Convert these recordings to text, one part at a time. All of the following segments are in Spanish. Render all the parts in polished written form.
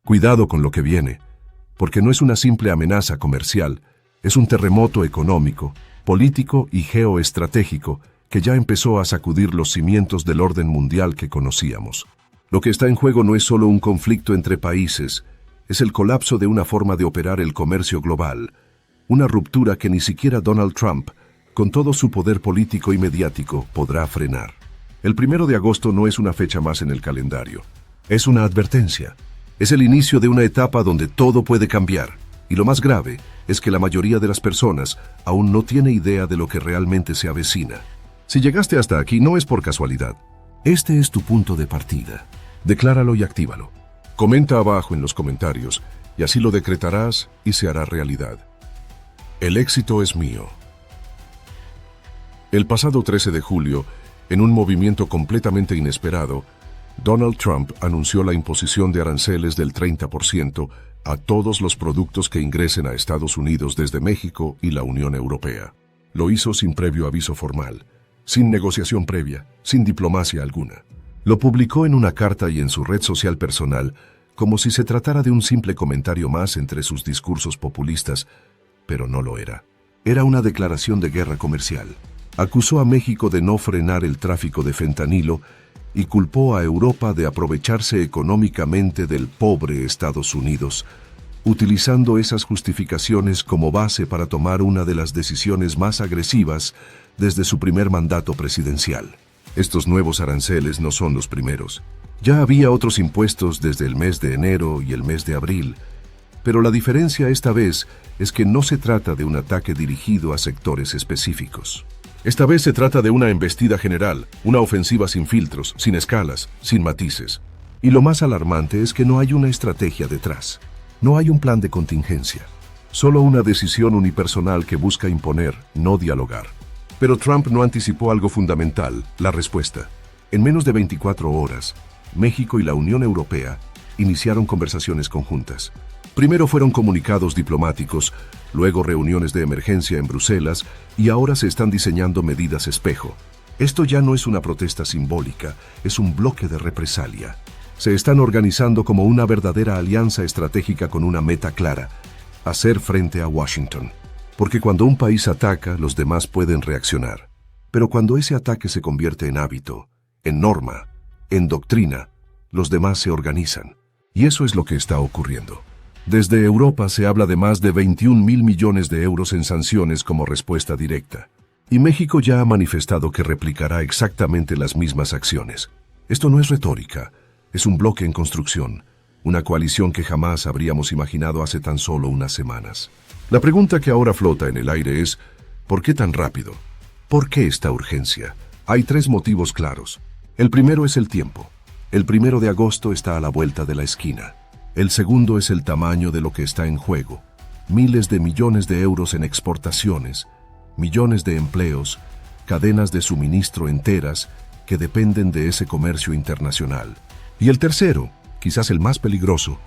Cuidado con lo que viene, porque no es una simple amenaza comercial, es un terremoto económico, político y geoestratégico que ya empezó a sacudir los cimientos del orden mundial que conocíamos. Lo que está en juego no es solo un conflicto entre países, es el colapso de una forma de operar el comercio global, una ruptura que ni siquiera Donald Trump, con todo su poder político y mediático, podrá frenar. El 1 de agosto no es una fecha más en el calendario, es una advertencia. Es el inicio de una etapa donde todo puede cambiar, y lo más grave es que la mayoría de las personas aún no tiene idea de lo que realmente se avecina. Si llegaste hasta aquí no es por casualidad. Este es tu punto de partida. Decláralo y actívalo. Comenta abajo en los comentarios, y así lo decretarás y se hará realidad. El éxito es mío. El pasado 13 de julio, en un movimiento completamente inesperado, Donald Trump anunció la imposición de aranceles del 30% a todos los productos que ingresen a Estados Unidos desde México y la Unión Europea. Lo hizo sin previo aviso formal, sin negociación previa, sin diplomacia alguna. Lo publicó en una carta y en su red social personal, como si se tratara de un simple comentario más entre sus discursos populistas, pero no lo era. Era una declaración de guerra comercial. Acusó a México de no frenar el tráfico de fentanilo y culpó a Europa de aprovecharse económicamente del pobre Estados Unidos, utilizando esas justificaciones como base para tomar una de las decisiones más agresivas desde su primer mandato presidencial. Estos nuevos aranceles no son los primeros. Ya había otros impuestos desde el mes de enero y el mes de abril, pero la diferencia esta vez es que no se trata de un ataque dirigido a sectores específicos. Esta vez se trata de una embestida general, una ofensiva sin filtros, sin escalas, sin matices. Y lo más alarmante es que no hay una estrategia detrás. No hay un plan de contingencia. Solo una decisión unipersonal que busca imponer, no dialogar. Pero Trump no anticipó algo fundamental, la respuesta. En menos de 24 horas, México y la Unión Europea iniciaron conversaciones conjuntas. Primero fueron comunicados diplomáticos, luego reuniones de emergencia en Bruselas y ahora se están diseñando medidas espejo. Esto ya no es una protesta simbólica, es un bloque de represalia. Se están organizando como una verdadera alianza estratégica con una meta clara: hacer frente a Washington. Porque cuando un país ataca, los demás pueden reaccionar. Pero cuando ese ataque se convierte en hábito, en norma, en doctrina, los demás se organizan. Y eso es lo que está ocurriendo. Desde Europa se habla de más de 21.000 millones de euros en sanciones como respuesta directa. Y México ya ha manifestado que replicará exactamente las mismas acciones. Esto no es retórica, es un bloque en construcción, una coalición que jamás habríamos imaginado hace tan solo unas semanas. La pregunta que ahora flota en el aire es, ¿por qué tan rápido? ¿Por qué esta urgencia? Hay 3 motivos claros. El primero es el tiempo. El 1 de agosto está a la vuelta de la esquina. El segundo es el tamaño de lo que está en juego. Miles de millones de euros en exportaciones, millones de empleos, cadenas de suministro enteras que dependen de ese comercio internacional. Y el tercero, quizás el más peligroso,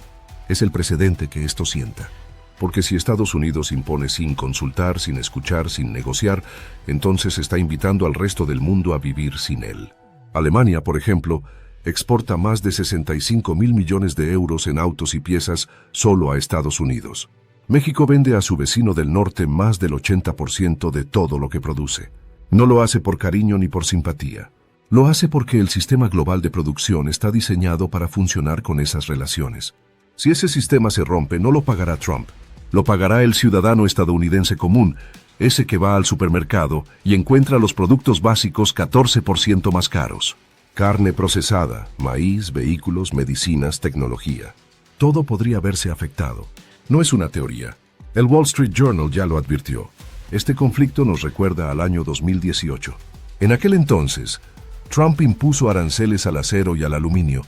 es el precedente que esto sienta. Porque si Estados Unidos impone sin consultar, sin escuchar, sin negociar, entonces está invitando al resto del mundo a vivir sin él. Alemania, por ejemplo, exporta más de 65.000 millones de euros en autos y piezas solo a Estados Unidos. México vende a su vecino del norte más del 80% de todo lo que produce. No lo hace por cariño ni por simpatía. Lo hace porque el sistema global de producción está diseñado para funcionar con esas relaciones. Si ese sistema se rompe, no lo pagará Trump. Lo pagará el ciudadano estadounidense común, ese que va al supermercado y encuentra los productos básicos 14% más caros. Carne procesada, maíz, vehículos, medicinas, tecnología. Todo podría verse afectado. No es una teoría. El Wall Street Journal ya lo advirtió. Este conflicto nos recuerda al año 2018. En aquel entonces, Trump impuso aranceles al acero y al aluminio,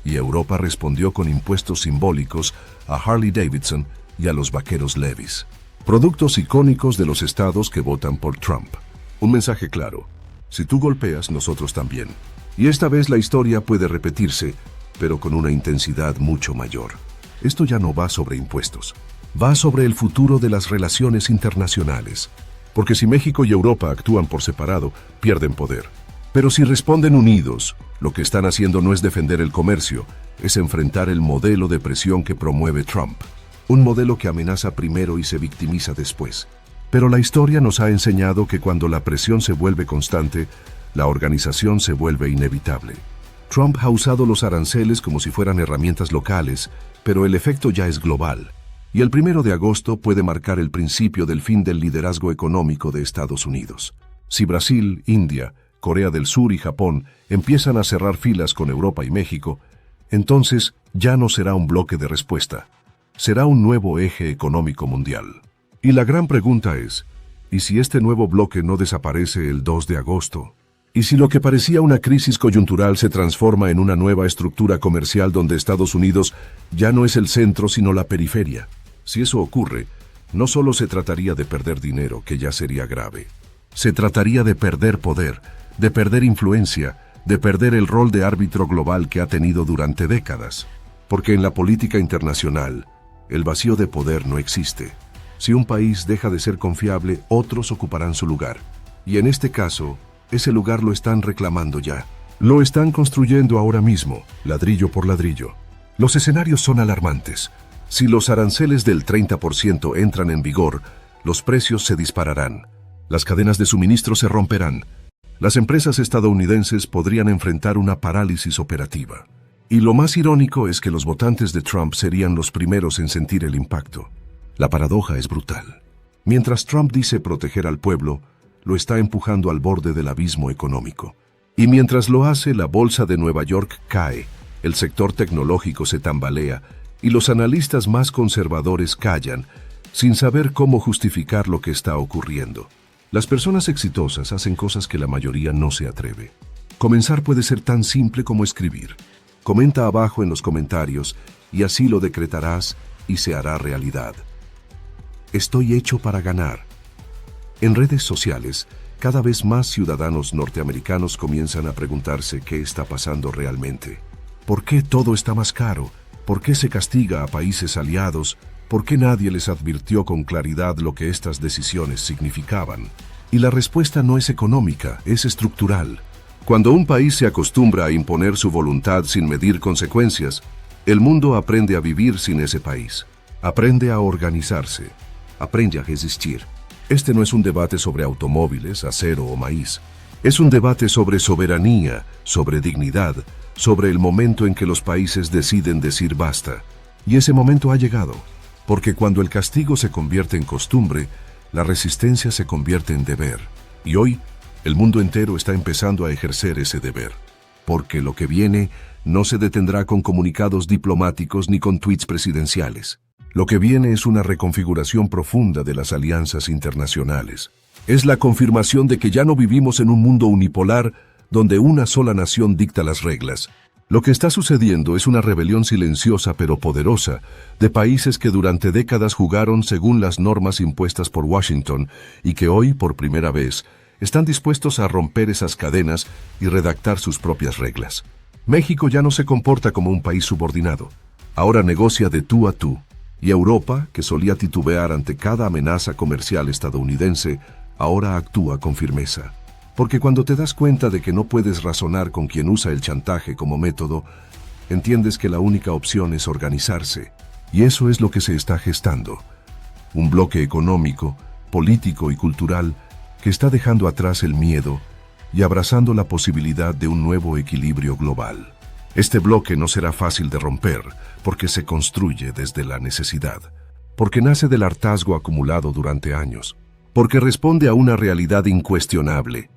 y Europa respondió con impuestos simbólicos a Harley Davidson y a los vaqueros Levi's. Productos icónicos de los estados que votan por Trump. Un mensaje claro: si tú golpeas, nosotros también. Y esta vez la historia puede repetirse, pero con una intensidad mucho mayor. Esto ya no va sobre impuestos. Va sobre el futuro de las relaciones internacionales. Porque si México y Europa actúan por separado, pierden poder. Pero si responden unidos, Lo que están haciendo no es defender el comercio, es enfrentar el modelo de presión que promueve Trump. Un modelo que amenaza primero y se victimiza después. Pero la historia nos ha enseñado que cuando la presión se vuelve constante, la organización se vuelve inevitable. Trump ha usado los aranceles como si fueran herramientas locales, pero el efecto ya es global. Y el 1 de agosto puede marcar el principio del fin del liderazgo económico de Estados Unidos. Si Brasil, India, Corea del Sur y Japón empiezan a cerrar filas con Europa y México, entonces ya no será un bloque de respuesta. Será un nuevo eje económico mundial. Y la gran pregunta es, ¿y si este nuevo bloque no desaparece el 2 de agosto? ¿Y si lo que parecía una crisis coyuntural se transforma en una nueva estructura comercial donde Estados Unidos ya no es el centro sino la periferia? Si eso ocurre, no solo se trataría de perder dinero, que ya sería grave. Se trataría de perder poder, de perder influencia, de perder el rol de árbitro global que ha tenido durante décadas. Porque en la política internacional, el vacío de poder no existe. Si un país deja de ser confiable, otros ocuparán su lugar. Y en este caso, ese lugar lo están reclamando ya. Lo están construyendo ahora mismo, ladrillo por ladrillo. Los escenarios son alarmantes. Si los aranceles del 30% entran en vigor, los precios se dispararán. Las cadenas de suministro se romperán. Las empresas estadounidenses podrían enfrentar una parálisis operativa. Y lo más irónico es que los votantes de Trump serían los primeros en sentir el impacto. La paradoja es brutal. Mientras Trump dice proteger al pueblo, lo está empujando al borde del abismo económico. Y mientras lo hace, la bolsa de Nueva York cae, el sector tecnológico se tambalea y los analistas más conservadores callan, sin saber cómo justificar lo que está ocurriendo. Las personas exitosas hacen cosas que la mayoría no se atreve. Comenzar puede ser tan simple como escribir. Comenta abajo en los comentarios y así lo decretarás y se hará realidad. Estoy hecho para ganar. En redes sociales, cada vez más ciudadanos norteamericanos comienzan a preguntarse qué está pasando realmente. ¿Por qué todo está más caro? ¿Por qué se castiga a países aliados? ¿Por qué nadie les advirtió con claridad lo que estas decisiones significaban? Y la respuesta no es económica, es estructural. Cuando un país se acostumbra a imponer su voluntad sin medir consecuencias, el mundo aprende a vivir sin ese país. Aprende a organizarse. Aprende a resistir. Este no es un debate sobre automóviles, acero o maíz. Es un debate sobre soberanía, sobre dignidad, sobre el momento en que los países deciden decir basta. Y ese momento ha llegado, porque cuando el castigo se convierte en costumbre, la resistencia se convierte en deber. Y hoy, el mundo entero está empezando a ejercer ese deber. Porque lo que viene no se detendrá con comunicados diplomáticos ni con tweets presidenciales. Lo que viene es una reconfiguración profunda de las alianzas internacionales. Es la confirmación de que ya no vivimos en un mundo unipolar donde una sola nación dicta las reglas. Lo que está sucediendo es una rebelión silenciosa pero poderosa de países que durante décadas jugaron según las normas impuestas por Washington y que hoy, por primera vez, están dispuestos a romper esas cadenas y redactar sus propias reglas. México ya no se comporta como un país subordinado. Ahora negocia de tú a tú. Y Europa, que solía titubear ante cada amenaza comercial estadounidense, ahora actúa con firmeza. Porque cuando te das cuenta de que no puedes razonar con quien usa el chantaje como método, entiendes que la única opción es organizarse. Y eso es lo que se está gestando. Un bloque económico, político y cultural que está dejando atrás el miedo y abrazando la posibilidad de un nuevo equilibrio global. Este bloque no será fácil de romper porque se construye desde la necesidad, porque nace del hartazgo acumulado durante años, porque responde a una realidad incuestionable.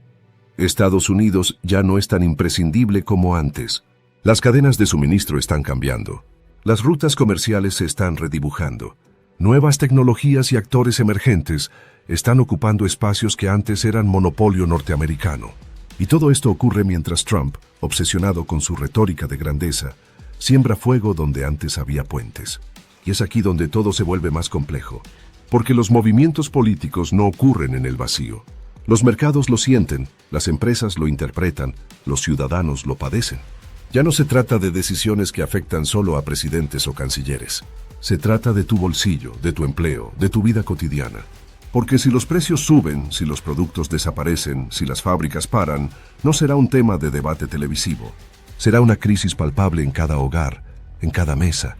Estados Unidos ya no es tan imprescindible como antes. Las cadenas de suministro están cambiando. Las rutas comerciales se están redibujando. Nuevas tecnologías y actores emergentes están ocupando espacios que antes eran monopolio norteamericano. Y todo esto ocurre mientras Trump, obsesionado con su retórica de grandeza, siembra fuego donde antes había puentes. Y es aquí donde todo se vuelve más complejo, porque los movimientos políticos no ocurren en el vacío. Los mercados lo sienten, las empresas lo interpretan, los ciudadanos lo padecen. Ya no se trata de decisiones que afectan solo a presidentes o cancilleres. Se trata de tu bolsillo, de tu empleo, de tu vida cotidiana. Porque si los precios suben, si los productos desaparecen, si las fábricas paran, no será un tema de debate televisivo. Será una crisis palpable en cada hogar, en cada mesa,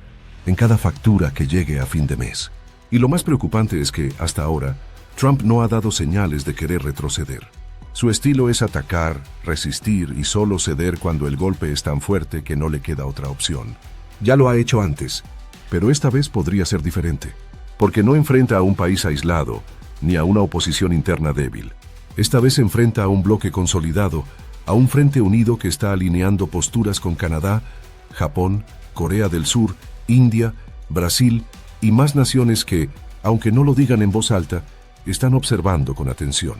en cada factura que llegue a fin de mes. Y lo más preocupante es que, hasta ahora, Trump no ha dado señales de querer retroceder. Su estilo es atacar, resistir y solo ceder cuando el golpe es tan fuerte que no le queda otra opción. Ya lo ha hecho antes, pero esta vez podría ser diferente, porque no enfrenta a un país aislado, ni a una oposición interna débil. Esta vez enfrenta a un bloque consolidado, a un frente unido que está alineando posturas con Canadá, Japón, Corea del Sur, India, Brasil y más naciones que, aunque no lo digan en voz alta, están observando con atención,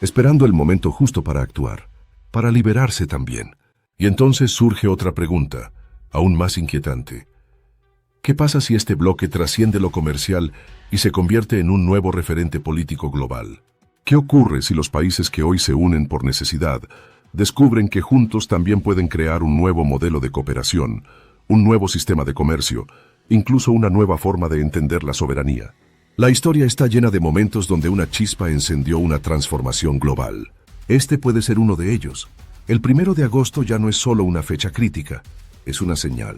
esperando el momento justo para actuar, para liberarse también. Y entonces surge otra pregunta, aún más inquietante. ¿Qué pasa si este bloque trasciende lo comercial y se convierte en un nuevo referente político global? ¿Qué ocurre si los países que hoy se unen por necesidad descubren que juntos también pueden crear un nuevo modelo de cooperación, un nuevo sistema de comercio, incluso una nueva forma de entender la soberanía? La historia está llena de momentos donde una chispa encendió una transformación global. Este puede ser uno de ellos. El 1 de agosto ya no es solo una fecha crítica, es una señal,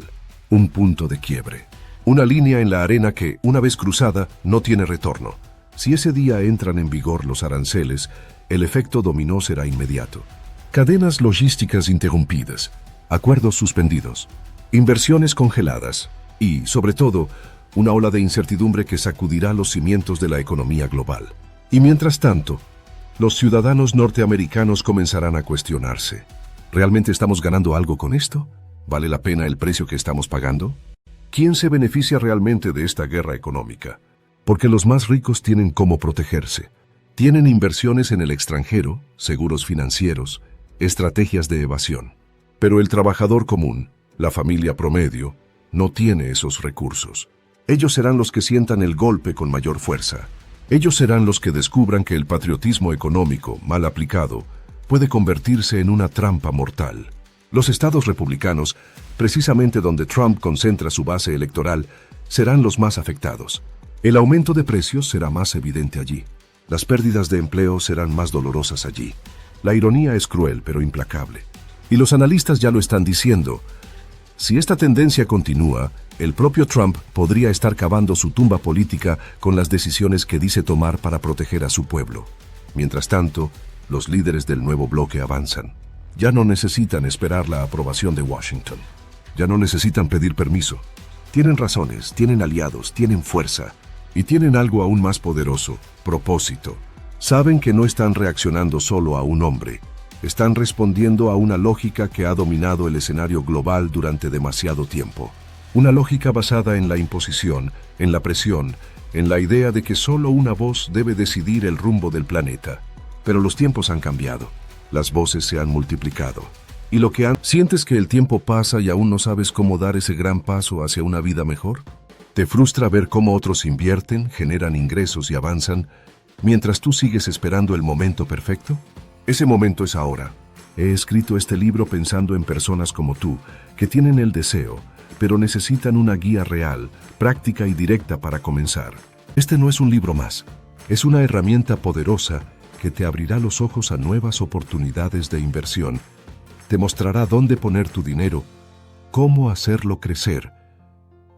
un punto de quiebre. Una línea en la arena que, una vez cruzada, no tiene retorno. Si ese día entran en vigor los aranceles, el efecto dominó será inmediato. Cadenas logísticas interrumpidas, acuerdos suspendidos, inversiones congeladas y, sobre todo, una ola de incertidumbre que sacudirá los cimientos de la economía global. Y mientras tanto, los ciudadanos norteamericanos comenzarán a cuestionarse. ¿Realmente estamos ganando algo con esto? ¿Vale la pena el precio que estamos pagando? ¿Quién se beneficia realmente de esta guerra económica? Porque los más ricos tienen cómo protegerse. Tienen inversiones en el extranjero, seguros financieros, estrategias de evasión. Pero el trabajador común, la familia promedio, no tiene esos recursos. Ellos serán los que sientan el golpe con mayor fuerza. Ellos serán los que descubran que el patriotismo económico, mal aplicado, puede convertirse en una trampa mortal. Los estados republicanos, precisamente donde Trump concentra su base electoral, serán los más afectados. El aumento de precios será más evidente allí. Las pérdidas de empleo serán más dolorosas allí. La ironía es cruel pero implacable. Y los analistas ya lo están diciendo. Si esta tendencia continúa, el propio Trump podría estar cavando su tumba política con las decisiones que dice tomar para proteger a su pueblo. Mientras tanto, los líderes del nuevo bloque avanzan. Ya no necesitan esperar la aprobación de Washington. Ya no necesitan pedir permiso. Tienen razones, tienen aliados, tienen fuerza. Y tienen algo aún más poderoso, propósito. Saben que no están reaccionando solo a un hombre. Están respondiendo a una lógica que ha dominado el escenario global durante demasiado tiempo. Una lógica basada en la imposición, en la presión, en la idea de que solo una voz debe decidir el rumbo del planeta. Pero los tiempos han cambiado. Las voces se han multiplicado. ¿Y lo que sientes que el tiempo pasa y aún no sabes cómo dar ese gran paso hacia una vida mejor? ¿Te frustra ver cómo otros invierten, generan ingresos y avanzan, mientras tú sigues esperando el momento perfecto? Ese momento es ahora. He escrito este libro pensando en personas como tú, que tienen el deseo, pero necesitan una guía real, práctica y directa para comenzar. Este no es un libro más. Es una herramienta poderosa que te abrirá los ojos a nuevas oportunidades de inversión. Te mostrará dónde poner tu dinero, cómo hacerlo crecer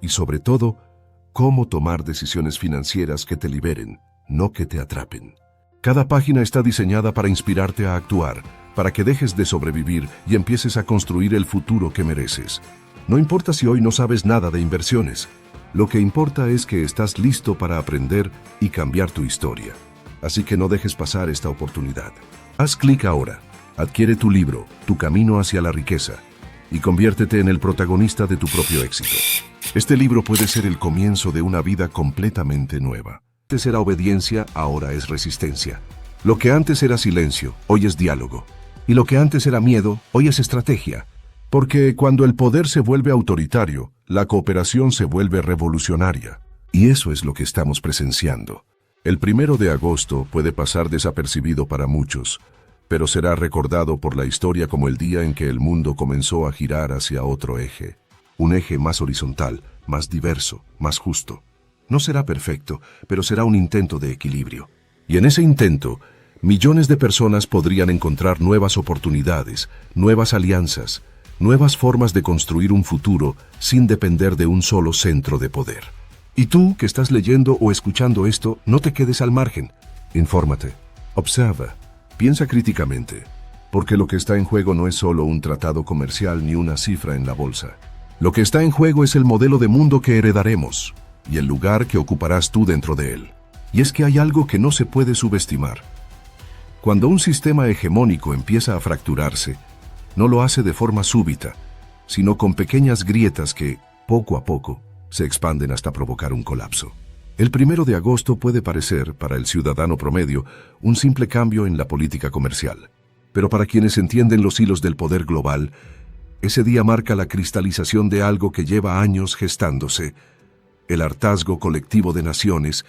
y, sobre todo, cómo tomar decisiones financieras que te liberen, no que te atrapen. Cada página está diseñada para inspirarte a actuar, para que dejes de sobrevivir y empieces a construir el futuro que mereces. No importa si hoy no sabes nada de inversiones. Lo que importa es que estás listo para aprender y cambiar tu historia. Así que no dejes pasar esta oportunidad. Haz clic ahora, adquiere tu libro, Tu camino hacia la riqueza, y conviértete en el protagonista de tu propio éxito. Este libro puede ser el comienzo de una vida completamente nueva. Antes era obediencia, ahora es resistencia. Lo que antes era silencio, hoy es diálogo. Y lo que antes era miedo, hoy es estrategia. Porque cuando el poder se vuelve autoritario, la cooperación se vuelve revolucionaria. Y eso es lo que estamos presenciando. El 1 de agosto puede pasar desapercibido para muchos, pero será recordado por la historia como el día en que el mundo comenzó a girar hacia otro eje. Un eje más horizontal, más diverso, más justo. No será perfecto, pero será un intento de equilibrio. Y en ese intento, millones de personas podrían encontrar nuevas oportunidades, nuevas alianzas, nuevas formas de construir un futuro sin depender de un solo centro de poder. Y tú, que estás leyendo o escuchando esto, no te quedes al margen. Infórmate, observa, piensa críticamente, porque lo que está en juego no es solo un tratado comercial ni una cifra en la bolsa. Lo que está en juego es el modelo de mundo que heredaremos y el lugar que ocuparás tú dentro de él. Y es que hay algo que no se puede subestimar. Cuando un sistema hegemónico empieza a fracturarse, no lo hace de forma súbita, sino con pequeñas grietas que, poco a poco, se expanden hasta provocar un colapso. El 1 de agosto puede parecer, para el ciudadano promedio, un simple cambio en la política comercial. Pero para quienes entienden los hilos del poder global, ese día marca la cristalización de algo que lleva años gestándose, el hartazgo colectivo de naciones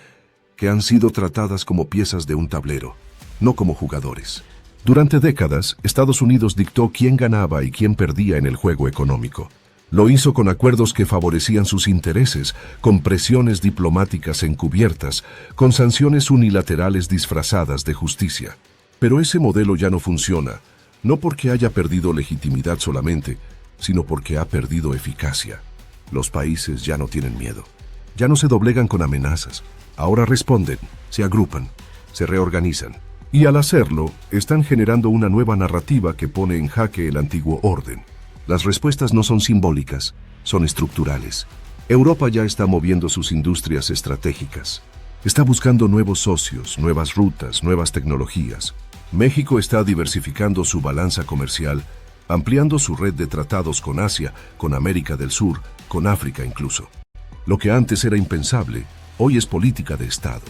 que han sido tratadas como piezas de un tablero, no como jugadores. Durante décadas, Estados Unidos dictó quién ganaba y quién perdía en el juego económico. Lo hizo con acuerdos que favorecían sus intereses, con presiones diplomáticas encubiertas, con sanciones unilaterales disfrazadas de justicia. Pero ese modelo ya no funciona, no porque haya perdido legitimidad solamente, sino porque ha perdido eficacia. Los países ya no tienen miedo, ya no se doblegan con amenazas, ahora responden, se agrupan, se reorganizan. Y al hacerlo, están generando una nueva narrativa que pone en jaque el antiguo orden. Las respuestas no son simbólicas, son estructurales. Europa ya está moviendo sus industrias estratégicas. Está buscando nuevos socios, nuevas rutas, nuevas tecnologías. México está diversificando su balanza comercial, ampliando su red de tratados con Asia, con América del Sur, con África incluso. Lo que antes era impensable, hoy es política de Estado.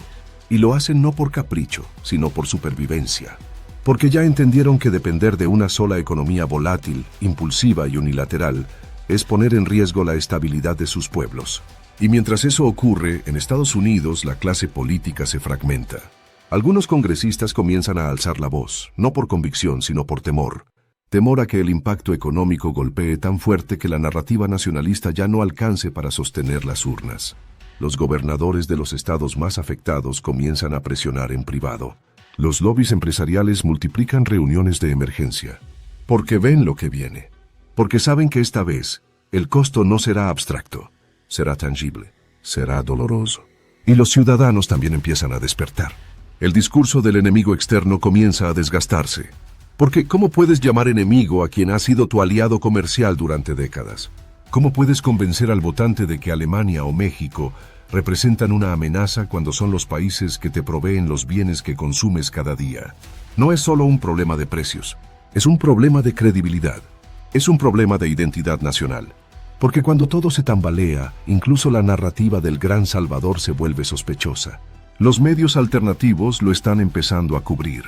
Y lo hacen no por capricho, sino por supervivencia. Porque ya entendieron que depender de una sola economía volátil, impulsiva y unilateral es poner en riesgo la estabilidad de sus pueblos. Y mientras eso ocurre, en Estados Unidos la clase política se fragmenta. Algunos congresistas comienzan a alzar la voz, no por convicción, sino por temor. Temor a que el impacto económico golpee tan fuerte que la narrativa nacionalista ya no alcance para sostener las urnas. Los gobernadores de los estados más afectados comienzan a presionar en privado. Los lobbies empresariales multiplican reuniones de emergencia, porque ven lo que viene, porque saben que esta vez el costo no será abstracto, será tangible, será doloroso. Y los ciudadanos también empiezan a despertar. El discurso del enemigo externo comienza a desgastarse, porque ¿cómo puedes llamar enemigo a quien ha sido tu aliado comercial durante décadas? ¿Cómo puedes convencer al votante de que Alemania o México representan una amenaza cuando son los países que te proveen los bienes que consumes cada día? No es solo un problema de precios, es un problema de credibilidad, es un problema de identidad nacional. Porque cuando todo se tambalea, incluso la narrativa del gran Salvador se vuelve sospechosa. Los medios alternativos lo están empezando a cubrir.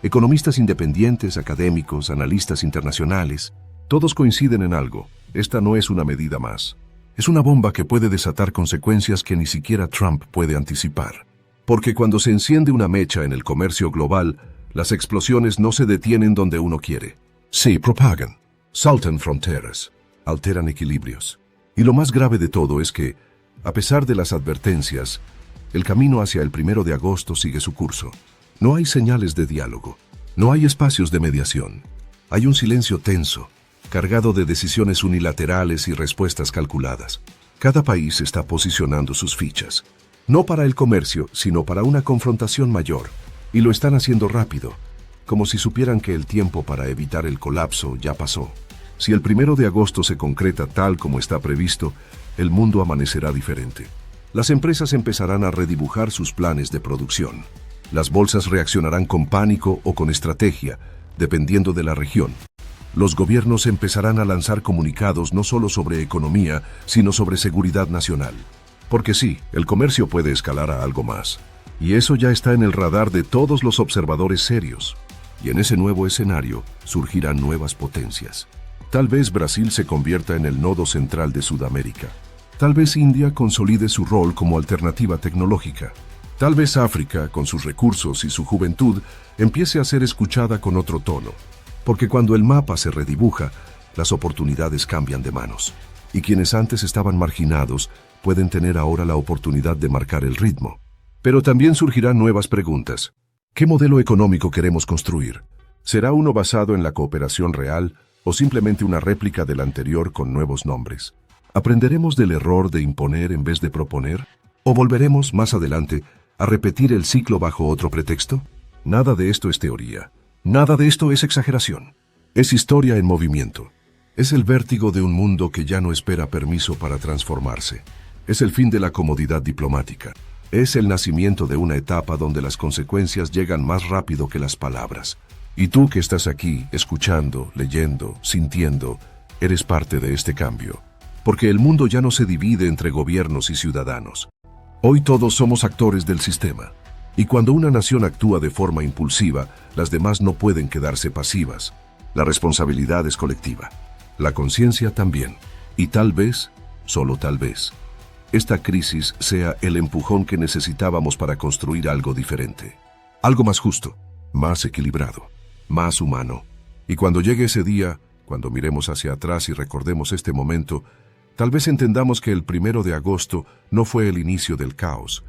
Economistas independientes, académicos, analistas internacionales, todos coinciden en algo. Esta no es una medida más. Es una bomba que puede desatar consecuencias que ni siquiera Trump puede anticipar. Porque cuando se enciende una mecha en el comercio global, las explosiones no se detienen donde uno quiere. Se propagan, saltan fronteras, alteran equilibrios. Y lo más grave de todo es que, a pesar de las advertencias, el camino hacia el 1 de agosto sigue su curso. No hay señales de diálogo, no hay espacios de mediación. Hay un silencio tenso, cargado de decisiones unilaterales y respuestas calculadas. Cada país está posicionando sus fichas, no para el comercio, sino para una confrontación mayor, y lo están haciendo rápido, como si supieran que el tiempo para evitar el colapso ya pasó. Si el 1 de agosto se concreta tal como está previsto, el mundo amanecerá diferente. Las empresas empezarán a redibujar sus planes de producción. Las bolsas reaccionarán con pánico o con estrategia, dependiendo de la región. Los gobiernos empezarán a lanzar comunicados no solo sobre economía, sino sobre seguridad nacional. Porque sí, el comercio puede escalar a algo más. Y eso ya está en el radar de todos los observadores serios. Y en ese nuevo escenario surgirán nuevas potencias. Tal vez Brasil se convierta en el nodo central de Sudamérica. Tal vez India consolide su rol como alternativa tecnológica. Tal vez África, con sus recursos y su juventud, empiece a ser escuchada con otro tono. Porque cuando el mapa se redibuja, las oportunidades cambian de manos. Y quienes antes estaban marginados pueden tener ahora la oportunidad de marcar el ritmo. Pero también surgirán nuevas preguntas. ¿Qué modelo económico queremos construir? ¿Será uno basado en la cooperación real o simplemente una réplica del anterior con nuevos nombres? ¿Aprenderemos del error de imponer en vez de proponer? ¿O volveremos, más adelante, a repetir el ciclo bajo otro pretexto? Nada de esto es teoría. Nada de esto es exageración. Es historia en movimiento. Es el vértigo de un mundo que ya no espera permiso para transformarse. Es el fin de la comodidad diplomática. Es el nacimiento de una etapa donde las consecuencias llegan más rápido que las palabras. Y tú que estás aquí, escuchando, leyendo, sintiendo, eres parte de este cambio. Porque el mundo ya no se divide entre gobiernos y ciudadanos. Hoy todos somos actores del sistema. Y cuando una nación actúa de forma impulsiva, las demás no pueden quedarse pasivas. La responsabilidad es colectiva. La conciencia también. Y tal vez, solo tal vez, esta crisis sea el empujón que necesitábamos para construir algo diferente. Algo más justo, más equilibrado, más humano. Y cuando llegue ese día, cuando miremos hacia atrás y recordemos este momento, tal vez entendamos que el 1 de agosto no fue el inicio del caos,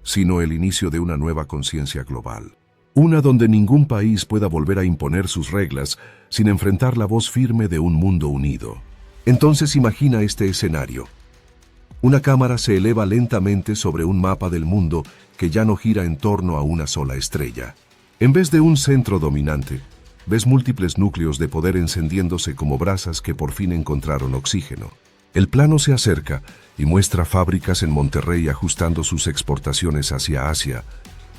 sino el inicio de una nueva conciencia global. Una donde ningún país pueda volver a imponer sus reglas sin enfrentar la voz firme de un mundo unido. Entonces imagina este escenario. Una cámara se eleva lentamente sobre un mapa del mundo que ya no gira en torno a una sola estrella. En vez de un centro dominante, ves múltiples núcleos de poder encendiéndose como brasas que por fin encontraron oxígeno. El plano se acerca y muestra fábricas en Monterrey ajustando sus exportaciones hacia Asia,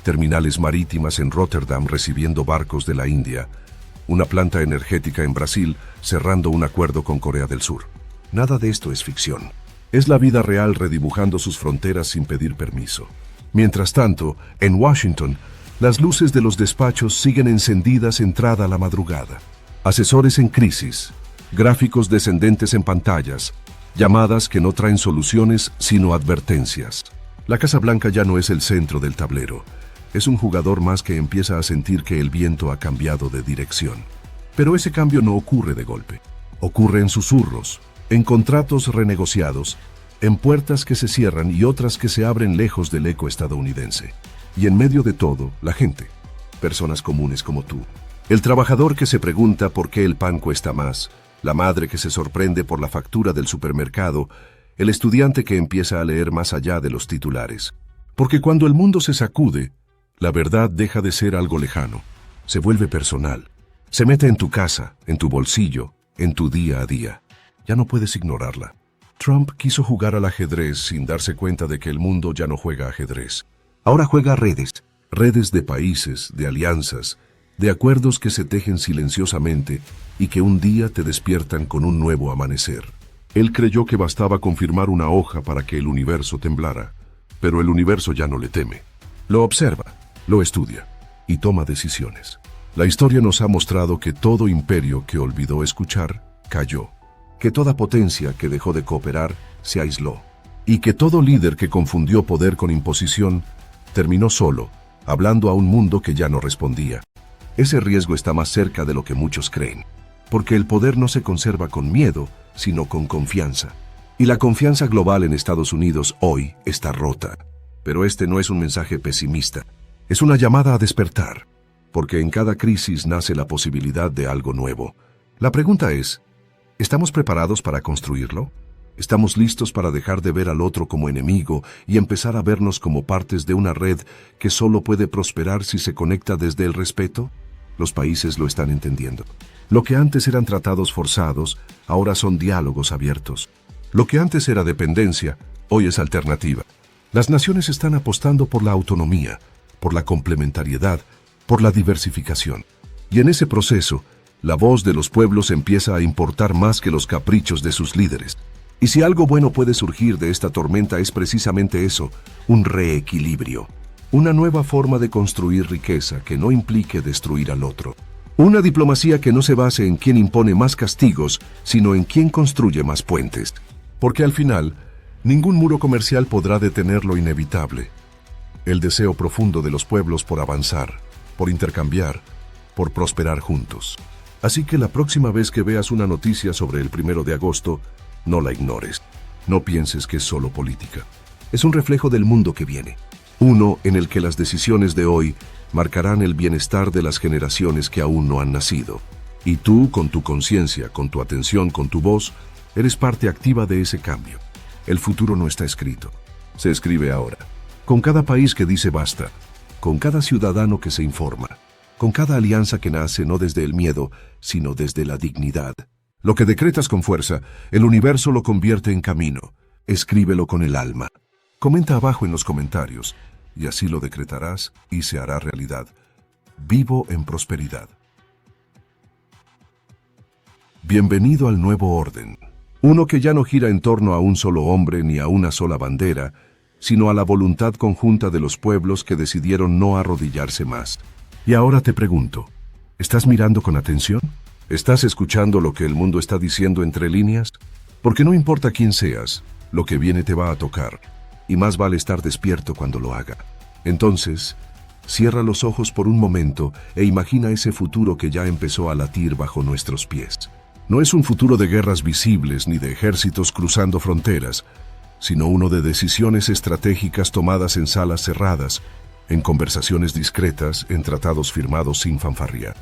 terminales marítimas en Rotterdam recibiendo barcos de la India, una planta energética en Brasil cerrando un acuerdo con Corea del Sur. Nada de esto es ficción. Es la vida real redibujando sus fronteras sin pedir permiso. Mientras tanto, en Washington, las luces de los despachos siguen encendidas entrada la madrugada. Asesores en crisis, gráficos descendentes en pantallas, llamadas que no traen soluciones sino advertencias. La Casa Blanca ya no es el centro del tablero. Es un jugador más que empieza a sentir que el viento ha cambiado de dirección. Pero ese cambio no ocurre de golpe. Ocurre en susurros, en contratos renegociados, en puertas que se cierran y otras que se abren lejos del eco estadounidense. Y en medio de todo, la gente, personas comunes como tú. El trabajador que se pregunta por qué el pan cuesta más, la madre que se sorprende por la factura del supermercado, el estudiante que empieza a leer más allá de los titulares. Porque cuando el mundo se sacude, la verdad deja de ser algo lejano, se vuelve personal. Se mete en tu casa, en tu bolsillo, en tu día a día. Ya no puedes ignorarla. Trump quiso jugar al ajedrez sin darse cuenta de que el mundo ya no juega ajedrez. Ahora juega redes. Redes de países, de alianzas, de acuerdos que se tejen silenciosamente y que un día te despiertan con un nuevo amanecer. Él creyó que bastaba con firmar una hoja para que el universo temblara, pero el universo ya no le teme. Lo observa, lo estudia y toma decisiones. La historia nos ha mostrado que todo imperio que olvidó escuchar, cayó. Que toda potencia que dejó de cooperar, se aisló. Y que todo líder que confundió poder con imposición, terminó solo, hablando a un mundo que ya no respondía. Ese riesgo está más cerca de lo que muchos creen. Porque el poder no se conserva con miedo, sino con confianza. Y la confianza global en Estados Unidos hoy está rota. Pero este no es un mensaje pesimista. Es una llamada a despertar. Porque en cada crisis nace la posibilidad de algo nuevo. La pregunta es, ¿estamos preparados para construirlo? ¿Estamos listos para dejar de ver al otro como enemigo y empezar a vernos como partes de una red que solo puede prosperar si se conecta desde el respeto? Los países lo están entendiendo. Lo que antes eran tratados forzados, ahora son diálogos abiertos. Lo que antes era dependencia, hoy es alternativa. Las naciones están apostando por la autonomía, por la complementariedad, por la diversificación. Y en ese proceso, la voz de los pueblos empieza a importar más que los caprichos de sus líderes. Y si algo bueno puede surgir de esta tormenta es precisamente eso, un reequilibrio. Una nueva forma de construir riqueza que no implique destruir al otro. Una diplomacia que no se base en quién impone más castigos, sino en quién construye más puentes. Porque al final, ningún muro comercial podrá detener lo inevitable. El deseo profundo de los pueblos por avanzar, por intercambiar, por prosperar juntos. Así que la próxima vez que veas una noticia sobre el 1 de agosto, no la ignores. No pienses que es solo política. Es un reflejo del mundo que viene. Uno en el que las decisiones de hoy marcarán el bienestar de las generaciones que aún no han nacido. Y tú, con tu conciencia, con tu atención, con tu voz, eres parte activa de ese cambio. El futuro no está escrito, se escribe ahora. Con cada país que dice basta, con cada ciudadano que se informa, con cada alianza que nace no desde el miedo, sino desde la dignidad. Lo que decretas con fuerza, el universo lo convierte en camino. Escríbelo con el alma. Comenta abajo en los comentarios, y así lo decretarás y se hará realidad. Vivo en prosperidad. Bienvenido al nuevo orden. Uno que ya no gira en torno a un solo hombre ni a una sola bandera, sino a la voluntad conjunta de los pueblos que decidieron no arrodillarse más. Y ahora te pregunto, ¿estás mirando con atención? ¿Estás escuchando lo que el mundo está diciendo entre líneas? Porque no importa quién seas, lo que viene te va a tocar, y más vale estar despierto cuando lo haga. Entonces, cierra los ojos por un momento e imagina ese futuro que ya empezó a latir bajo nuestros pies. No es un futuro de guerras visibles ni de ejércitos cruzando fronteras, sino uno de decisiones estratégicas tomadas en salas cerradas, en conversaciones discretas, en tratados firmados sin fanfarria.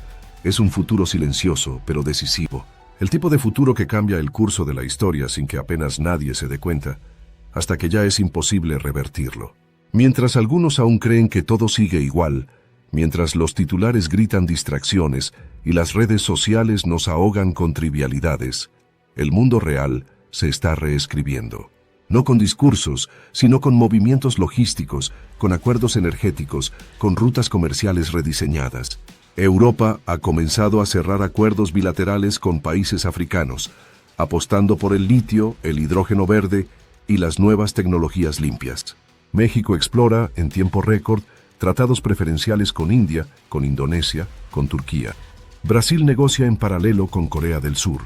Es un futuro silencioso, pero decisivo. El tipo de futuro que cambia el curso de la historia sin que apenas nadie se dé cuenta, hasta que ya es imposible revertirlo. Mientras algunos aún creen que todo sigue igual, mientras los titulares gritan distracciones y las redes sociales nos ahogan con trivialidades, el mundo real se está reescribiendo. No con discursos, sino con movimientos logísticos, con acuerdos energéticos, con rutas comerciales rediseñadas. Europa ha comenzado a cerrar acuerdos bilaterales con países africanos, apostando por el litio, el hidrógeno verde y las nuevas tecnologías limpias. México explora, en tiempo récord, tratados preferenciales con India, con Indonesia, con Turquía. Brasil negocia en paralelo con Corea del Sur,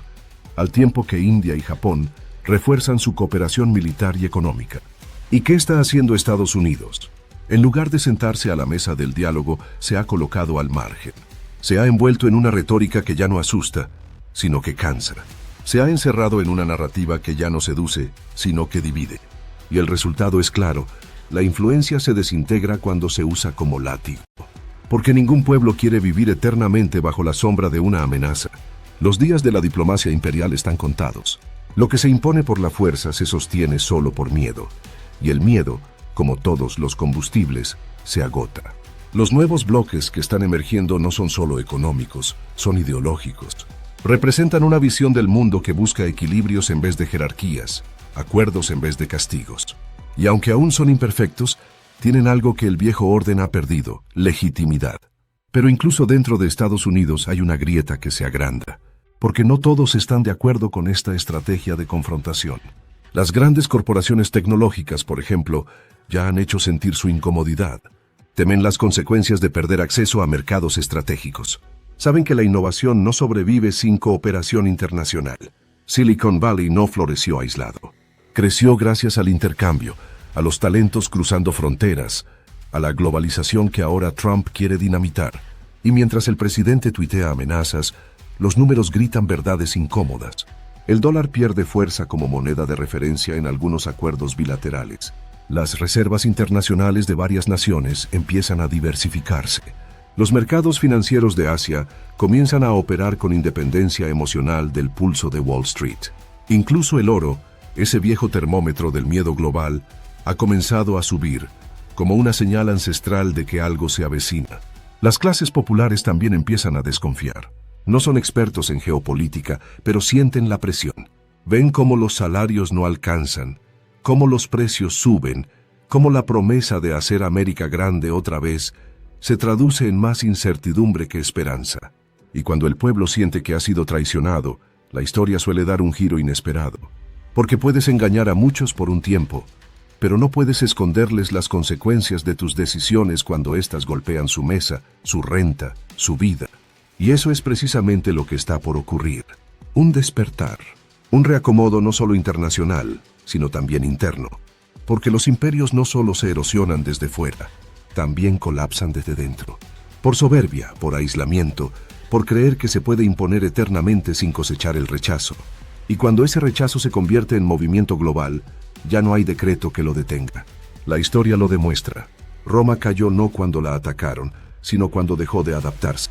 al tiempo que India y Japón refuerzan su cooperación militar y económica. ¿Y qué está haciendo Estados Unidos? En lugar de sentarse a la mesa del diálogo, se ha colocado al margen. Se ha envuelto en una retórica que ya no asusta, sino que cansa. Se ha encerrado en una narrativa que ya no seduce, sino que divide. Y el resultado es claro: la influencia se desintegra cuando se usa como látigo. Porque ningún pueblo quiere vivir eternamente bajo la sombra de una amenaza. Los días de la diplomacia imperial están contados. Lo que se impone por la fuerza se sostiene solo por miedo. Y el miedo, como todos los combustibles, se agota. Los nuevos bloques que están emergiendo no son solo económicos, son ideológicos. Representan una visión del mundo que busca equilibrios en vez de jerarquías, acuerdos en vez de castigos. Y aunque aún son imperfectos, tienen algo que el viejo orden ha perdido: legitimidad. Pero incluso dentro de Estados Unidos hay una grieta que se agranda, porque no todos están de acuerdo con esta estrategia de confrontación. Las grandes corporaciones tecnológicas, por ejemplo, ya han hecho sentir su incomodidad. Temen las consecuencias de perder acceso a mercados estratégicos. Saben que la innovación no sobrevive sin cooperación internacional. Silicon Valley no floreció aislado. Creció gracias al intercambio, a los talentos cruzando fronteras, a la globalización que ahora Trump quiere dinamitar. Y mientras el presidente tuitea amenazas, los números gritan verdades incómodas. El dólar pierde fuerza como moneda de referencia en algunos acuerdos bilaterales. Las reservas internacionales de varias naciones empiezan a diversificarse. Los mercados financieros de Asia comienzan a operar con independencia emocional del pulso de Wall Street. Incluso el oro, ese viejo termómetro del miedo global, ha comenzado a subir, como una señal ancestral de que algo se avecina. Las clases populares también empiezan a desconfiar. No son expertos en geopolítica, pero sienten la presión. Ven cómo los salarios no alcanzan, cómo los precios suben, cómo la promesa de hacer América grande otra vez se traduce en más incertidumbre que esperanza. Y cuando el pueblo siente que ha sido traicionado, la historia suele dar un giro inesperado. Porque puedes engañar a muchos por un tiempo, pero no puedes esconderles las consecuencias de tus decisiones cuando éstas golpean su mesa, su renta, su vida. Y eso es precisamente lo que está por ocurrir. Un despertar, un reacomodo no solo internacional, sino también interno. Porque los imperios no solo se erosionan desde fuera, también colapsan desde dentro. Por soberbia, por aislamiento, por creer que se puede imponer eternamente sin cosechar el rechazo. Y cuando ese rechazo se convierte en movimiento global, ya no hay decreto que lo detenga. La historia lo demuestra. Roma cayó no cuando la atacaron, sino cuando dejó de adaptarse,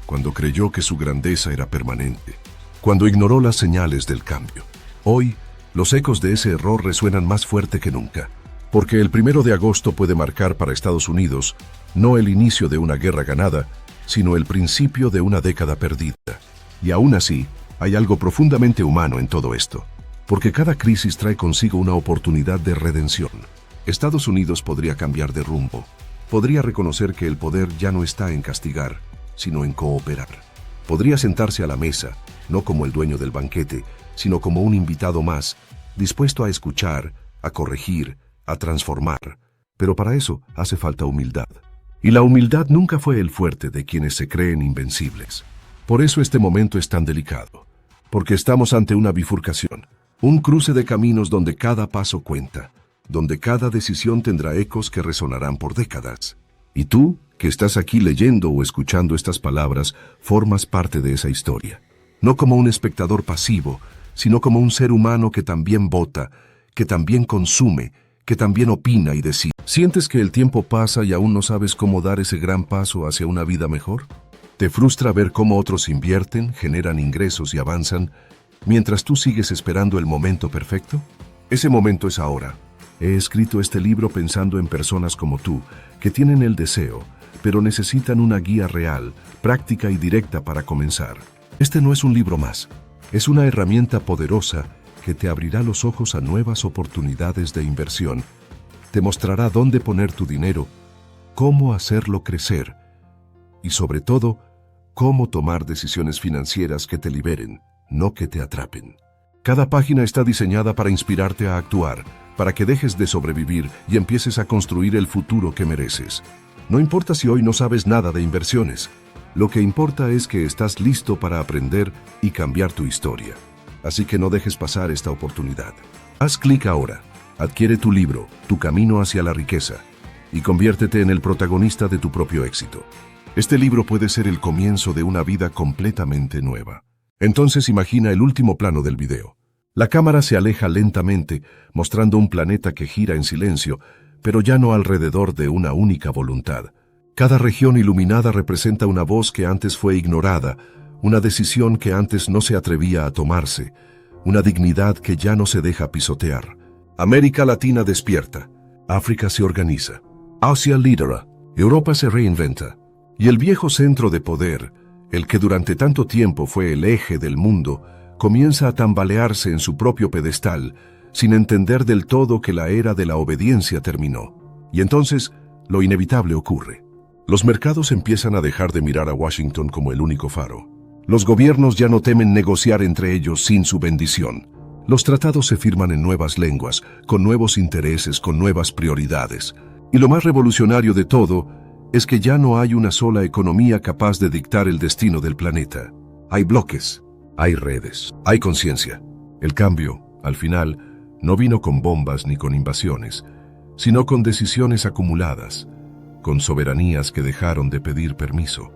cuando creyó que su grandeza era permanente, cuando ignoró las señales del cambio. Hoy, los ecos de ese error resuenan más fuerte que nunca, porque el 1 de agosto puede marcar para Estados Unidos no el inicio de una guerra ganada, sino el principio de una década perdida. Y aún así, hay algo profundamente humano en todo esto, porque cada crisis trae consigo una oportunidad de redención. Estados Unidos podría cambiar de rumbo, podría reconocer que el poder ya no está en castigar, sino en cooperar. Podría sentarse a la mesa, no como el dueño del banquete, sino como un invitado más, dispuesto a escuchar, a corregir, a transformar. Pero para eso hace falta humildad. Y la humildad nunca fue el fuerte de quienes se creen invencibles. Por eso este momento es tan delicado, porque estamos ante una bifurcación, un cruce de caminos donde cada paso cuenta, donde cada decisión tendrá ecos que resonarán por décadas. Y tú, que estás aquí leyendo o escuchando estas palabras, formas parte de esa historia. No como un espectador pasivo, sino como un ser humano que también vota, que también consume, que también opina y decide. ¿Sientes que el tiempo pasa y aún no sabes cómo dar ese gran paso hacia una vida mejor? ¿Te frustra ver cómo otros invierten, generan ingresos y avanzan, mientras tú sigues esperando el momento perfecto? Ese momento es ahora. He escrito este libro pensando en personas como tú, que tienen el deseo, pero necesitan una guía real, práctica y directa para comenzar. Este no es un libro más, es una herramienta poderosa que te abrirá los ojos a nuevas oportunidades de inversión, te mostrará dónde poner tu dinero, cómo hacerlo crecer y sobre todo, cómo tomar decisiones financieras que te liberen, no que te atrapen. Cada página está diseñada para inspirarte a actuar, para que dejes de sobrevivir y empieces a construir el futuro que mereces. No importa si hoy no sabes nada de inversiones, lo que importa es que estás listo para aprender y cambiar tu historia. Así que no dejes pasar esta oportunidad. Haz clic ahora, adquiere tu libro, Tu camino hacia la riqueza, y conviértete en el protagonista de tu propio éxito. Este libro puede ser el comienzo de una vida completamente nueva. Entonces imagina el último plano del video. La cámara se aleja lentamente, mostrando un planeta que gira en silencio, pero ya no alrededor de una única voluntad. Cada región iluminada representa una voz que antes fue ignorada, una decisión que antes no se atrevía a tomarse, una dignidad que ya no se deja pisotear. América Latina despierta, África se organiza, Asia lidera, Europa se reinventa, y el viejo centro de poder, el que durante tanto tiempo fue el eje del mundo, comienza a tambalearse en su propio pedestal, sin entender del todo que la era de la obediencia terminó. Y entonces, lo inevitable ocurre. Los mercados empiezan a dejar de mirar a Washington como el único faro. Los gobiernos ya no temen negociar entre ellos sin su bendición. Los tratados se firman en nuevas lenguas, con nuevos intereses, con nuevas prioridades. Y lo más revolucionario de todo es que ya no hay una sola economía capaz de dictar el destino del planeta. Hay bloques, hay redes, hay conciencia. El cambio, al final, no vino con bombas ni con invasiones, sino con decisiones acumuladas, con soberanías que dejaron de pedir permiso,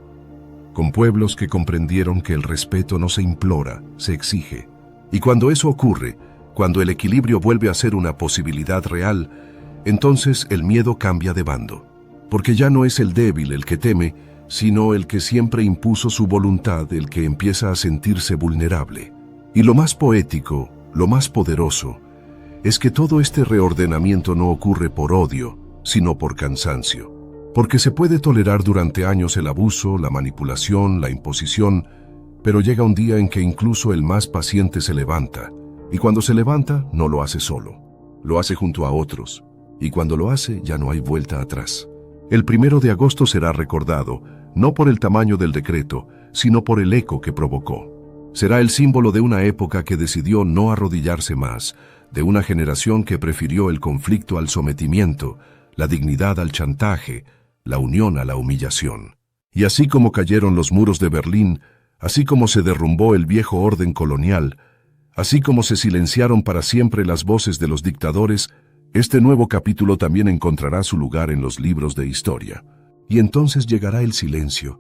con pueblos que comprendieron que el respeto no se implora, se exige. Y cuando eso ocurre, cuando el equilibrio vuelve a ser una posibilidad real, entonces el miedo cambia de bando. Porque ya no es el débil el que teme, sino el que siempre impuso su voluntad el que empieza a sentirse vulnerable. Y lo más poético, lo más poderoso, es que todo este reordenamiento no ocurre por odio, sino por cansancio. Porque se puede tolerar durante años el abuso, la manipulación, la imposición, pero llega un día en que incluso el más paciente se levanta, y cuando se levanta no lo hace solo, lo hace junto a otros, y cuando lo hace ya no hay vuelta atrás. El 1 de agosto será recordado, no por el tamaño del decreto, sino por el eco que provocó. Será el símbolo de una época que decidió no arrodillarse más, de una generación que prefirió el conflicto al sometimiento, la dignidad al chantaje, la unión a la humillación. Y así como cayeron los muros de Berlín, así como se derrumbó el viejo orden colonial, así como se silenciaron para siempre las voces de los dictadores, este nuevo capítulo también encontrará su lugar en los libros de historia. Y entonces llegará el silencio,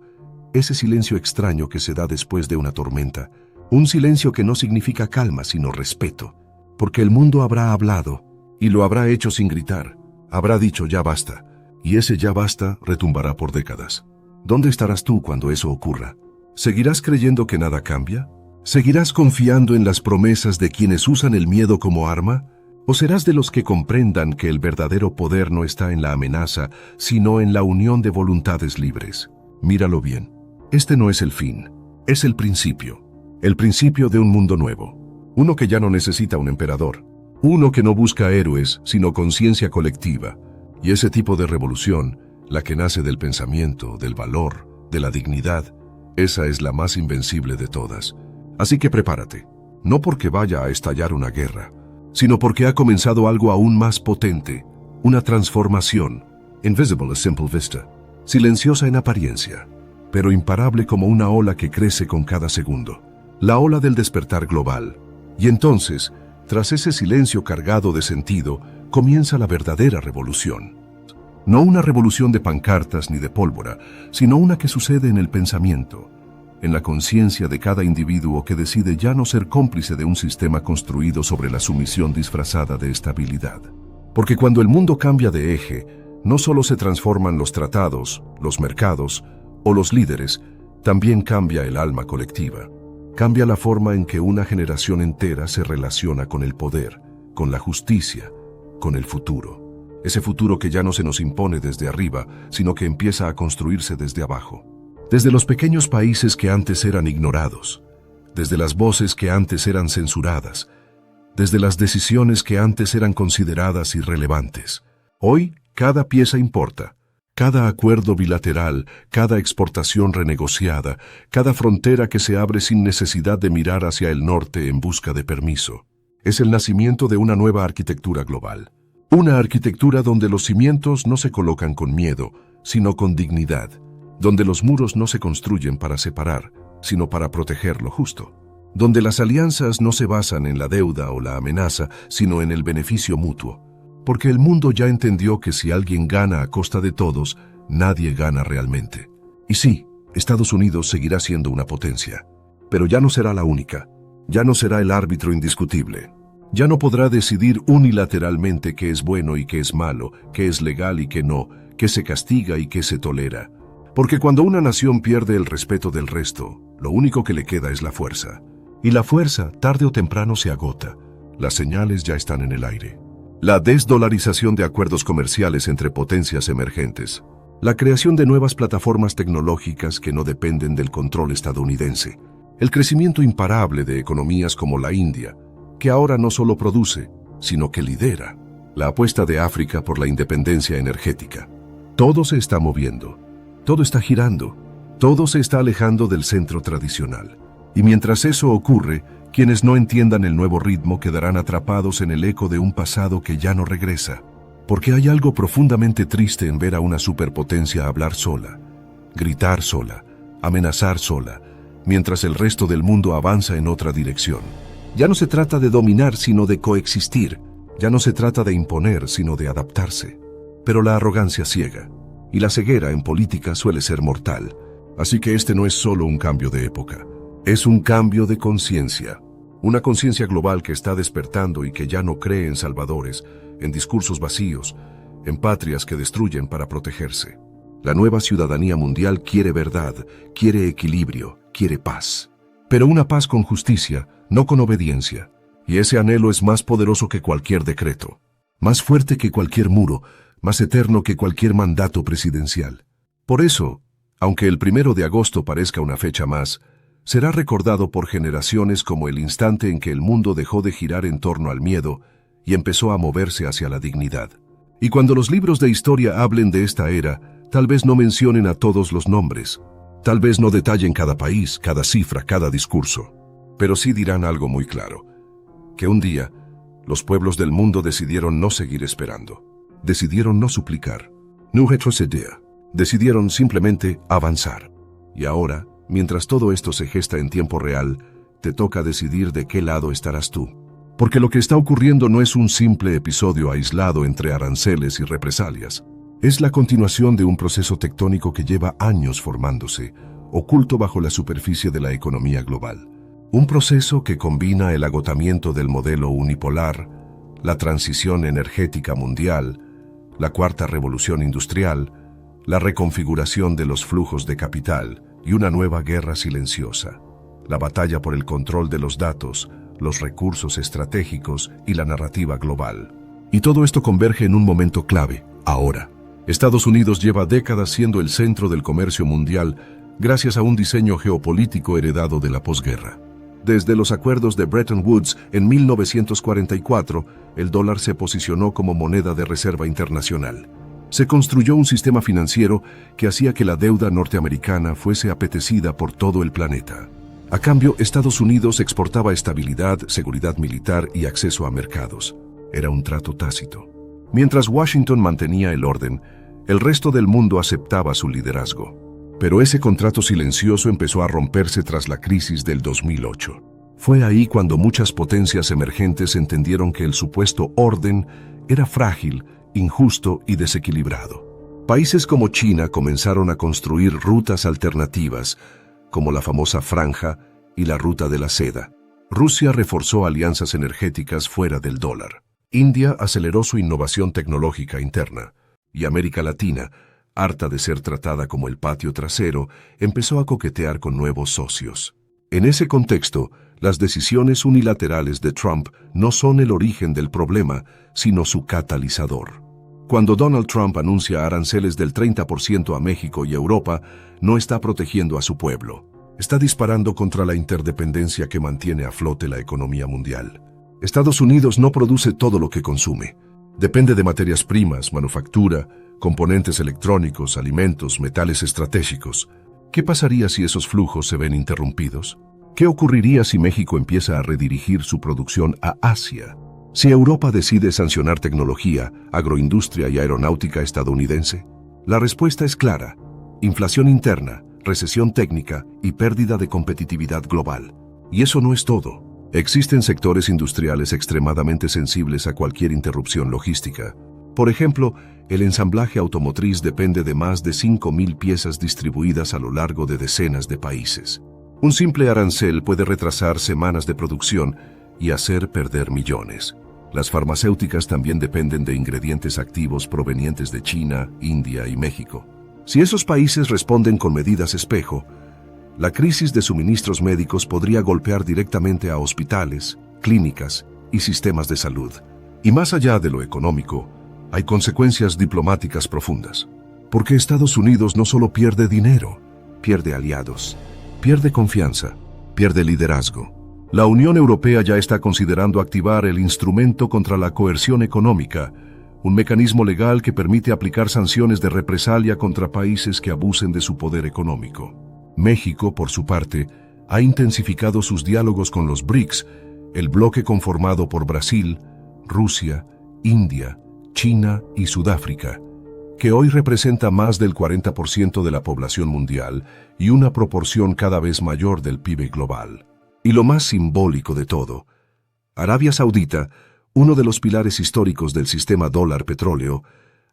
ese silencio extraño que se da después de una tormenta, un silencio que no significa calma sino respeto, porque el mundo habrá hablado, y lo habrá hecho sin gritar, habrá dicho ya basta, Y ese ya basta retumbará por décadas. ¿Dónde estarás tú cuando eso ocurra? ¿Seguirás creyendo que nada cambia? ¿Seguirás confiando en las promesas de quienes usan el miedo como arma? ¿O serás de los que comprendan que el verdadero poder no está en la amenaza, sino en la unión de voluntades libres? Míralo bien. Este no es el fin, es el principio de un mundo nuevo. Uno que ya no necesita un emperador. Uno que no busca héroes, sino conciencia colectiva. Y ese tipo de revolución, la que nace del pensamiento, del valor, de la dignidad, esa es la más invencible de todas. Así que prepárate, no porque vaya a estallar una guerra, sino porque ha comenzado algo aún más potente, una transformación, invisible as simple vista, silenciosa en apariencia, pero imparable como una ola que crece con cada segundo, la ola del despertar global. Y entonces, tras ese silencio cargado de sentido, comienza la verdadera revolución. No una revolución de pancartas ni de pólvora, sino una que sucede en el pensamiento, en la conciencia de cada individuo que decide ya no ser cómplice de un sistema construido sobre la sumisión disfrazada de estabilidad. Porque cuando el mundo cambia de eje, no solo se transforman los tratados, los mercados o los líderes, también cambia el alma colectiva. Cambia la forma en que una generación entera se relaciona con el poder, con la justicia, con el futuro. Ese futuro que ya no se nos impone desde arriba, sino que empieza a construirse desde abajo. Desde los pequeños países que antes eran ignorados, desde las voces que antes eran censuradas, desde las decisiones que antes eran consideradas irrelevantes. Hoy, cada pieza importa. Cada acuerdo bilateral, cada exportación renegociada, cada frontera que se abre sin necesidad de mirar hacia el norte en busca de permiso. Es el nacimiento de una nueva arquitectura global. Una arquitectura donde los cimientos no se colocan con miedo, sino con dignidad. Donde los muros no se construyen para separar, sino para proteger lo justo. Donde las alianzas no se basan en la deuda o la amenaza, sino en el beneficio mutuo. Porque el mundo ya entendió que si alguien gana a costa de todos, nadie gana realmente. Y sí, Estados Unidos seguirá siendo una potencia, pero ya no será la única. Ya no será el árbitro indiscutible. Ya no podrá decidir unilateralmente qué es bueno y qué es malo, qué es legal y qué no, qué se castiga y qué se tolera. Porque cuando una nación pierde el respeto del resto, lo único que le queda es la fuerza. Y la fuerza, tarde o temprano, se agota. Las señales ya están en el aire. La desdolarización de acuerdos comerciales entre potencias emergentes. La creación de nuevas plataformas tecnológicas que no dependen del control estadounidense. El crecimiento imparable de economías como la India, que ahora no solo produce, sino que lidera. La apuesta de África por la independencia energética. Todo se está moviendo. Todo está girando. Todo se está alejando del centro tradicional. Y mientras eso ocurre, quienes no entiendan el nuevo ritmo quedarán atrapados en el eco de un pasado que ya no regresa. Porque hay algo profundamente triste en ver a una superpotencia hablar sola, gritar sola, amenazar sola, mientras el resto del mundo avanza en otra dirección. Ya no se trata de dominar, sino de coexistir. Ya no se trata de imponer, sino de adaptarse. Pero la arrogancia ciega, y la ceguera en política suele ser mortal. Así que este no es solo un cambio de época. Es un cambio de conciencia. Una conciencia global que está despertando y que ya no cree en salvadores, en discursos vacíos, en patrias que destruyen para protegerse. La nueva ciudadanía mundial quiere verdad, quiere equilibrio, quiere paz. Pero una paz con justicia, no con obediencia. Y ese anhelo es más poderoso que cualquier decreto, más fuerte que cualquier muro, más eterno que cualquier mandato presidencial. Por eso, aunque el 1 de agosto parezca una fecha más, será recordado por generaciones como el instante en que el mundo dejó de girar en torno al miedo y empezó a moverse hacia la dignidad. Y cuando los libros de historia hablen de esta era, tal vez no mencionen a todos los nombres, tal vez no detallen cada país, cada cifra, cada discurso, pero sí dirán algo muy claro, que un día los pueblos del mundo decidieron no seguir esperando, decidieron no suplicar, no retroceder, decidieron simplemente avanzar. Y ahora, mientras todo esto se gesta en tiempo real, te toca decidir de qué lado estarás tú. Porque lo que está ocurriendo no es un simple episodio aislado entre aranceles y represalias. Es la continuación de un proceso tectónico que lleva años formándose, oculto bajo la superficie de la economía global. Un proceso que combina el agotamiento del modelo unipolar, la transición energética mundial, la cuarta revolución industrial, la reconfiguración de los flujos de capital y una nueva guerra silenciosa, la batalla por el control de los datos, los recursos estratégicos y la narrativa global. Y todo esto converge en un momento clave, ahora. Estados Unidos lleva décadas siendo el centro del comercio mundial gracias a un diseño geopolítico heredado de la posguerra. Desde los acuerdos de Bretton Woods en 1944, el dólar se posicionó como moneda de reserva internacional. Se construyó un sistema financiero que hacía que la deuda norteamericana fuese apetecida por todo el planeta. A cambio, Estados Unidos exportaba estabilidad, seguridad militar y acceso a mercados. Era un trato tácito. Mientras Washington mantenía el orden, el resto del mundo aceptaba su liderazgo. Pero ese contrato silencioso empezó a romperse tras la crisis del 2008. Fue ahí cuando muchas potencias emergentes entendieron que el supuesto orden era frágil, injusto y desequilibrado. Países como China comenzaron a construir rutas alternativas, como la famosa Franja y la Ruta de la Seda. Rusia reforzó alianzas energéticas fuera del dólar. India aceleró su innovación tecnológica interna. Y América Latina, harta de ser tratada como el patio trasero, empezó a coquetear con nuevos socios. En ese contexto, las decisiones unilaterales de Trump no son el origen del problema, sino su catalizador. Cuando Donald Trump anuncia aranceles del 30% a México y Europa, no está protegiendo a su pueblo. Está disparando contra la interdependencia que mantiene a flote la economía mundial. Estados Unidos no produce todo lo que consume. Depende de materias primas, manufactura, componentes electrónicos, alimentos, metales estratégicos. ¿Qué pasaría si esos flujos se ven interrumpidos? ¿Qué ocurriría si México empieza a redirigir su producción a Asia? Si Europa decide sancionar tecnología, agroindustria y aeronáutica estadounidense. La respuesta es clara: inflación interna, recesión técnica y pérdida de competitividad global. Y eso no es todo. Existen sectores industriales extremadamente sensibles a cualquier interrupción logística. Por ejemplo, el ensamblaje automotriz depende de más de 5.000 piezas distribuidas a lo largo de decenas de países. Un simple arancel puede retrasar semanas de producción y hacer perder millones. Las farmacéuticas también dependen de ingredientes activos provenientes de China, India y México. Si esos países responden con medidas espejo, la crisis de suministros médicos podría golpear directamente a hospitales, clínicas y sistemas de salud. Y más allá de lo económico, hay consecuencias diplomáticas profundas. Porque Estados Unidos no solo pierde dinero, pierde aliados, pierde confianza, pierde liderazgo. La Unión Europea ya está considerando activar el instrumento contra la coerción económica, un mecanismo legal que permite aplicar sanciones de represalia contra países que abusen de su poder económico. México, por su parte, ha intensificado sus diálogos con los BRICS, el bloque conformado por Brasil, Rusia, India, China y Sudáfrica, que hoy representa más del 40% de la población mundial y una proporción cada vez mayor del PIB global. Y lo más simbólico de todo, Arabia Saudita, uno de los pilares históricos del sistema dólar-petróleo,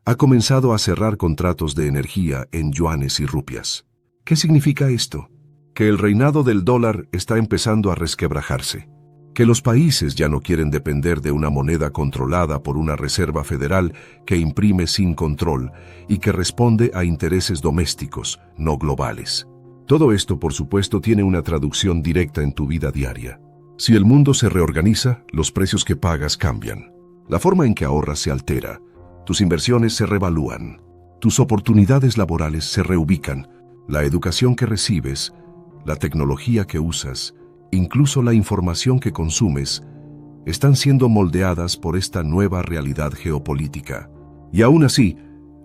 ha comenzado a cerrar contratos de energía en yuanes y rupias. ¿Qué significa esto? Que el reinado del dólar está empezando a resquebrajarse. Que los países ya no quieren depender de una moneda controlada por una reserva federal que imprime sin control y que responde a intereses domésticos, no globales. Todo esto, por supuesto, tiene una traducción directa en tu vida diaria. Si el mundo se reorganiza, los precios que pagas cambian. La forma en que ahorras se altera. Tus inversiones se revalúan. Tus oportunidades laborales se reubican. La educación que recibes, la tecnología que usas, incluso la información que consumes, están siendo moldeadas por esta nueva realidad geopolítica. Y aún así,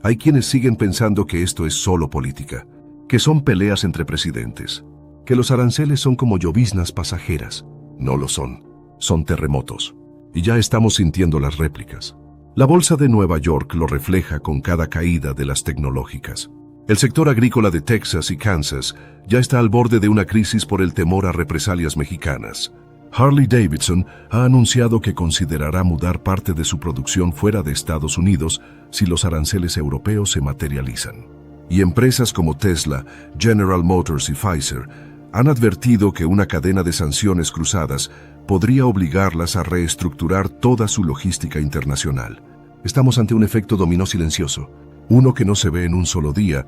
hay quienes siguen pensando que esto es solo política, que son peleas entre presidentes, que los aranceles son como lloviznas pasajeras. No lo son, son terremotos. Y ya estamos sintiendo las réplicas. La bolsa de Nueva York lo refleja con cada caída de las tecnológicas. El sector agrícola de Texas y Kansas ya está al borde de una crisis por el temor a represalias mexicanas. Harley-Davidson ha anunciado que considerará mudar parte de su producción fuera de Estados Unidos si los aranceles europeos se materializan. Y empresas como Tesla, General Motors y Pfizer han advertido que una cadena de sanciones cruzadas podría obligarlas a reestructurar toda su logística internacional. Estamos ante un efecto dominó silencioso, uno que no se ve en un solo día,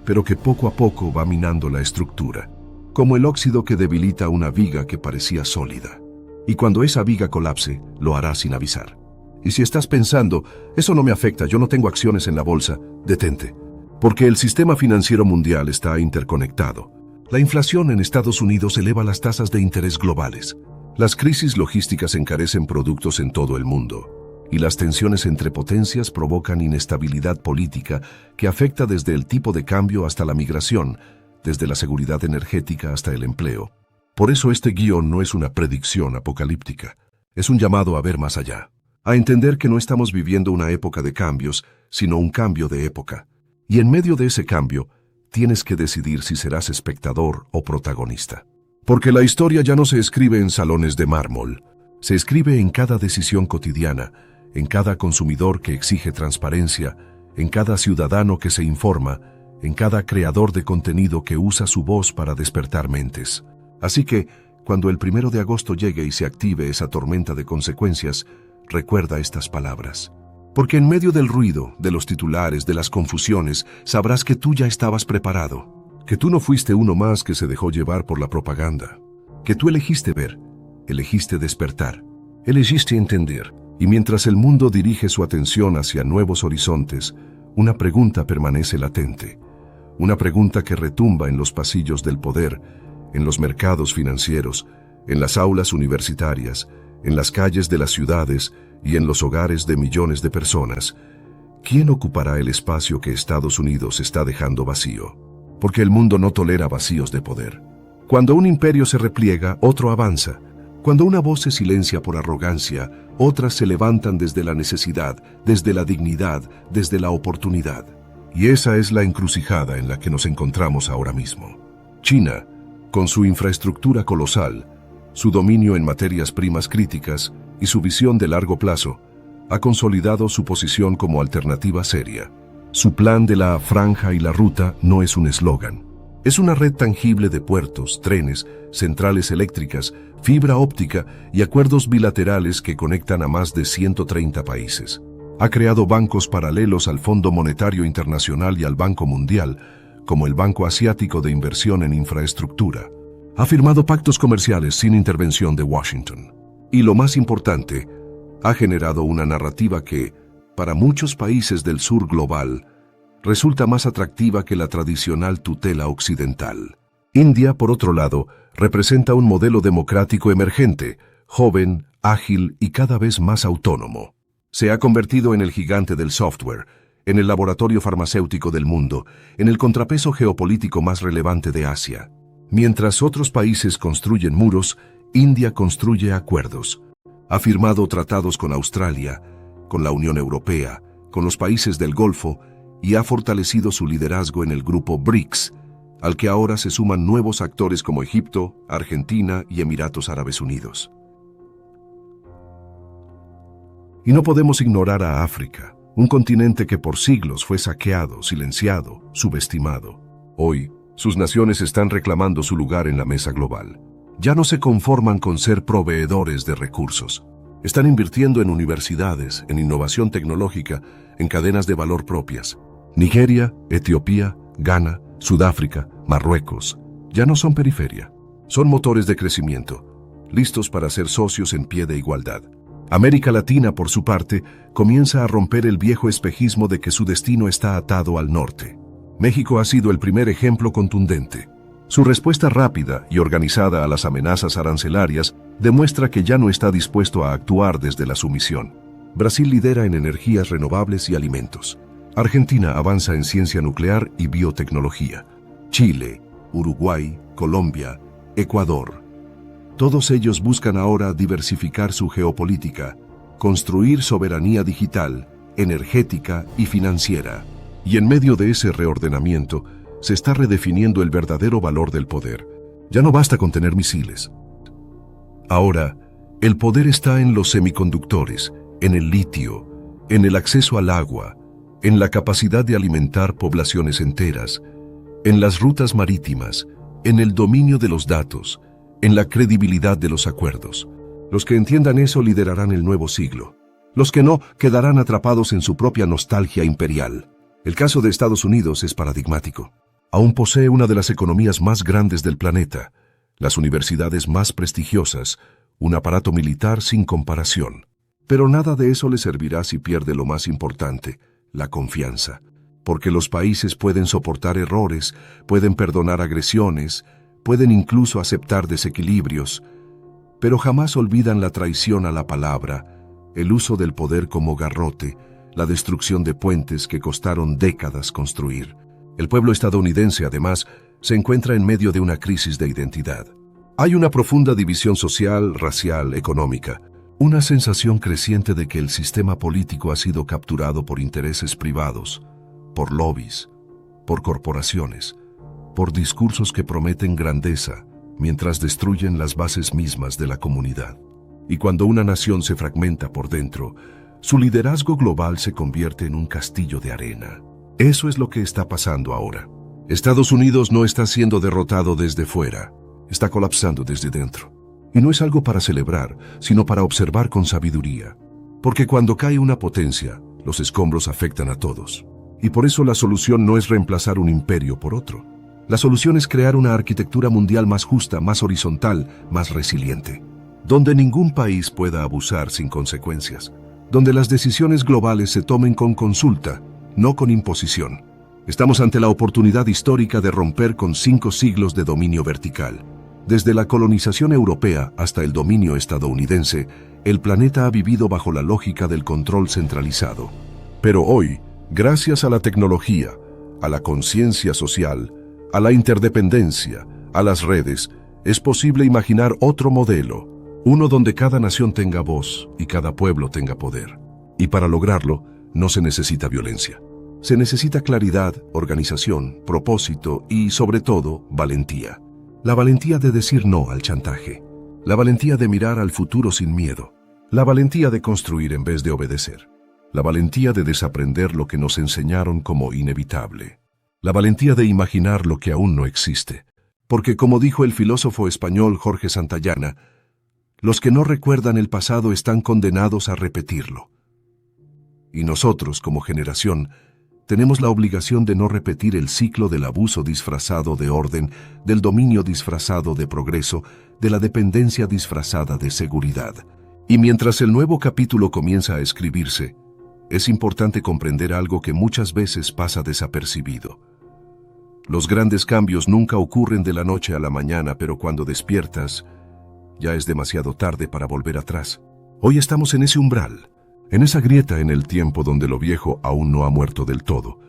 pero que poco a poco va minando la estructura, como el óxido que debilita una viga que parecía sólida. Y cuando esa viga colapse, lo hará sin avisar. Y si estás pensando, eso no me afecta, yo no tengo acciones en la bolsa, detente. Porque el sistema financiero mundial está interconectado. La inflación en Estados Unidos eleva las tasas de interés globales. Las crisis logísticas encarecen productos en todo el mundo. Y las tensiones entre potencias provocan inestabilidad política que afecta desde el tipo de cambio hasta la migración, desde la seguridad energética hasta el empleo. Por eso este guión no es una predicción apocalíptica. Es un llamado a ver más allá. A entender que no estamos viviendo una época de cambios, sino un cambio de época. Y en medio de ese cambio, tienes que decidir si serás espectador o protagonista. Porque la historia ya no se escribe en salones de mármol. Se escribe en cada decisión cotidiana, en cada consumidor que exige transparencia, en cada ciudadano que se informa, en cada creador de contenido que usa su voz para despertar mentes. Así que, cuando el 1 de agosto llegue y se active esa tormenta de consecuencias, recuerda estas palabras. Porque en medio del ruido, de los titulares, de las confusiones, sabrás que tú ya estabas preparado. Que tú no fuiste uno más que se dejó llevar por la propaganda. Que tú elegiste ver, elegiste despertar, elegiste entender. Y mientras el mundo dirige su atención hacia nuevos horizontes, una pregunta permanece latente. Una pregunta que retumba en los pasillos del poder, en los mercados financieros, en las aulas universitarias, en las calles de las ciudades y en los hogares de millones de personas. ¿Quién ocupará el espacio que Estados Unidos está dejando vacío? Porque el mundo no tolera vacíos de poder. Cuando un imperio se repliega, otro avanza. Cuando una voz se silencia por arrogancia, otras se levantan desde la necesidad, desde la dignidad, desde la oportunidad. Y esa es la encrucijada en la que nos encontramos ahora mismo. China, con su infraestructura colosal, su dominio en materias primas críticas y su visión de largo plazo, ha consolidado su posición como alternativa seria. Su plan de la franja y la ruta no es un eslogan. Es una red tangible de puertos, trenes, centrales eléctricas, fibra óptica y acuerdos bilaterales que conectan a más de 130 países. Ha creado bancos paralelos al Fondo Monetario Internacional y al Banco Mundial, como el Banco Asiático de Inversión en Infraestructura. Ha firmado pactos comerciales sin intervención de Washington. Y lo más importante, ha generado una narrativa que, para muchos países del sur global, resulta más atractiva que la tradicional tutela occidental. India, por otro lado, representa un modelo democrático emergente, joven, ágil y cada vez más autónomo. Se ha convertido en el gigante del software, en el laboratorio farmacéutico del mundo, en el contrapeso geopolítico más relevante de Asia. Mientras otros países construyen muros, India construye acuerdos. Ha firmado tratados con Australia, con la Unión Europea, con los países del Golfo y ha fortalecido su liderazgo en el grupo BRICS, al que ahora se suman nuevos actores como Egipto, Argentina y Emiratos Árabes Unidos. Y no podemos ignorar a África, un continente que por siglos fue saqueado, silenciado, subestimado. Hoy, sus naciones están reclamando su lugar en la mesa global. Ya no se conforman con ser proveedores de recursos. Están invirtiendo en universidades, en innovación tecnológica, en cadenas de valor propias. Nigeria, Etiopía, Ghana, Sudáfrica, Marruecos, ya no son periferia. Son motores de crecimiento, listos para ser socios en pie de igualdad. América Latina, por su parte, comienza a romper el viejo espejismo de que su destino está atado al norte. México ha sido el primer ejemplo contundente. Su respuesta rápida y organizada a las amenazas arancelarias demuestra que ya no está dispuesto a actuar desde la sumisión. Brasil lidera en energías renovables y alimentos. Argentina avanza en ciencia nuclear y biotecnología. Chile, Uruguay, Colombia, Ecuador. Todos ellos buscan ahora diversificar su geopolítica, construir soberanía digital, energética y financiera. Y en medio de ese reordenamiento, se está redefiniendo el verdadero valor del poder. Ya no basta con tener misiles. Ahora, el poder está en los semiconductores, en el litio, en el acceso al agua, en la capacidad de alimentar poblaciones enteras, en las rutas marítimas, en el dominio de los datos, en la credibilidad de los acuerdos. Los que entiendan eso liderarán el nuevo siglo. Los que no quedarán atrapados en su propia nostalgia imperial. El caso de Estados Unidos es paradigmático. Aún posee una de las economías más grandes del planeta, las universidades más prestigiosas, un aparato militar sin comparación. Pero nada de eso le servirá si pierde lo más importante, la confianza. Porque los países pueden soportar errores, pueden perdonar agresiones, pueden incluso aceptar desequilibrios, pero jamás olvidan la traición a la palabra, el uso del poder como garrote, la destrucción de puentes que costaron décadas construir. El pueblo estadounidense, además, se encuentra en medio de una crisis de identidad. Hay una profunda división social, racial, económica, una sensación creciente de que el sistema político ha sido capturado por intereses privados, por lobbies, por corporaciones, por discursos que prometen grandeza, mientras destruyen las bases mismas de la comunidad. Y cuando una nación se fragmenta por dentro, su liderazgo global se convierte en un castillo de arena. Eso es lo que está pasando ahora. Estados Unidos no está siendo derrotado desde fuera, está colapsando desde dentro. Y no es algo para celebrar, sino para observar con sabiduría. Porque cuando cae una potencia, los escombros afectan a todos. Y por eso la solución no es reemplazar un imperio por otro. La solución es crear una arquitectura mundial más justa, más horizontal, más resiliente, donde ningún país pueda abusar sin consecuencias, donde las decisiones globales se tomen con consulta, no con imposición. Estamos ante la oportunidad histórica de romper con 5 siglos de dominio vertical. Desde la colonización europea hasta el dominio estadounidense, el planeta ha vivido bajo la lógica del control centralizado. Pero hoy, gracias a la tecnología, a la conciencia social, a la interdependencia, a las redes, es posible imaginar otro modelo, uno donde cada nación tenga voz y cada pueblo tenga poder. Y para lograrlo, no se necesita violencia. Se necesita claridad, organización, propósito y, sobre todo, valentía. La valentía de decir no al chantaje. La valentía de mirar al futuro sin miedo. La valentía de construir en vez de obedecer. La valentía de desaprender lo que nos enseñaron como inevitable. La valentía de imaginar lo que aún no existe. Porque, como dijo el filósofo español Jorge Santayana, los que no recuerdan el pasado están condenados a repetirlo. Y nosotros, como generación, tenemos la obligación de no repetir el ciclo del abuso disfrazado de orden, del dominio disfrazado de progreso, de la dependencia disfrazada de seguridad. Y mientras el nuevo capítulo comienza a escribirse, es importante comprender algo que muchas veces pasa desapercibido. Los grandes cambios nunca ocurren de la noche a la mañana, pero cuando despiertas, ya es demasiado tarde para volver atrás. Hoy estamos en ese umbral, en esa grieta en el tiempo donde lo viejo aún no ha muerto del todo,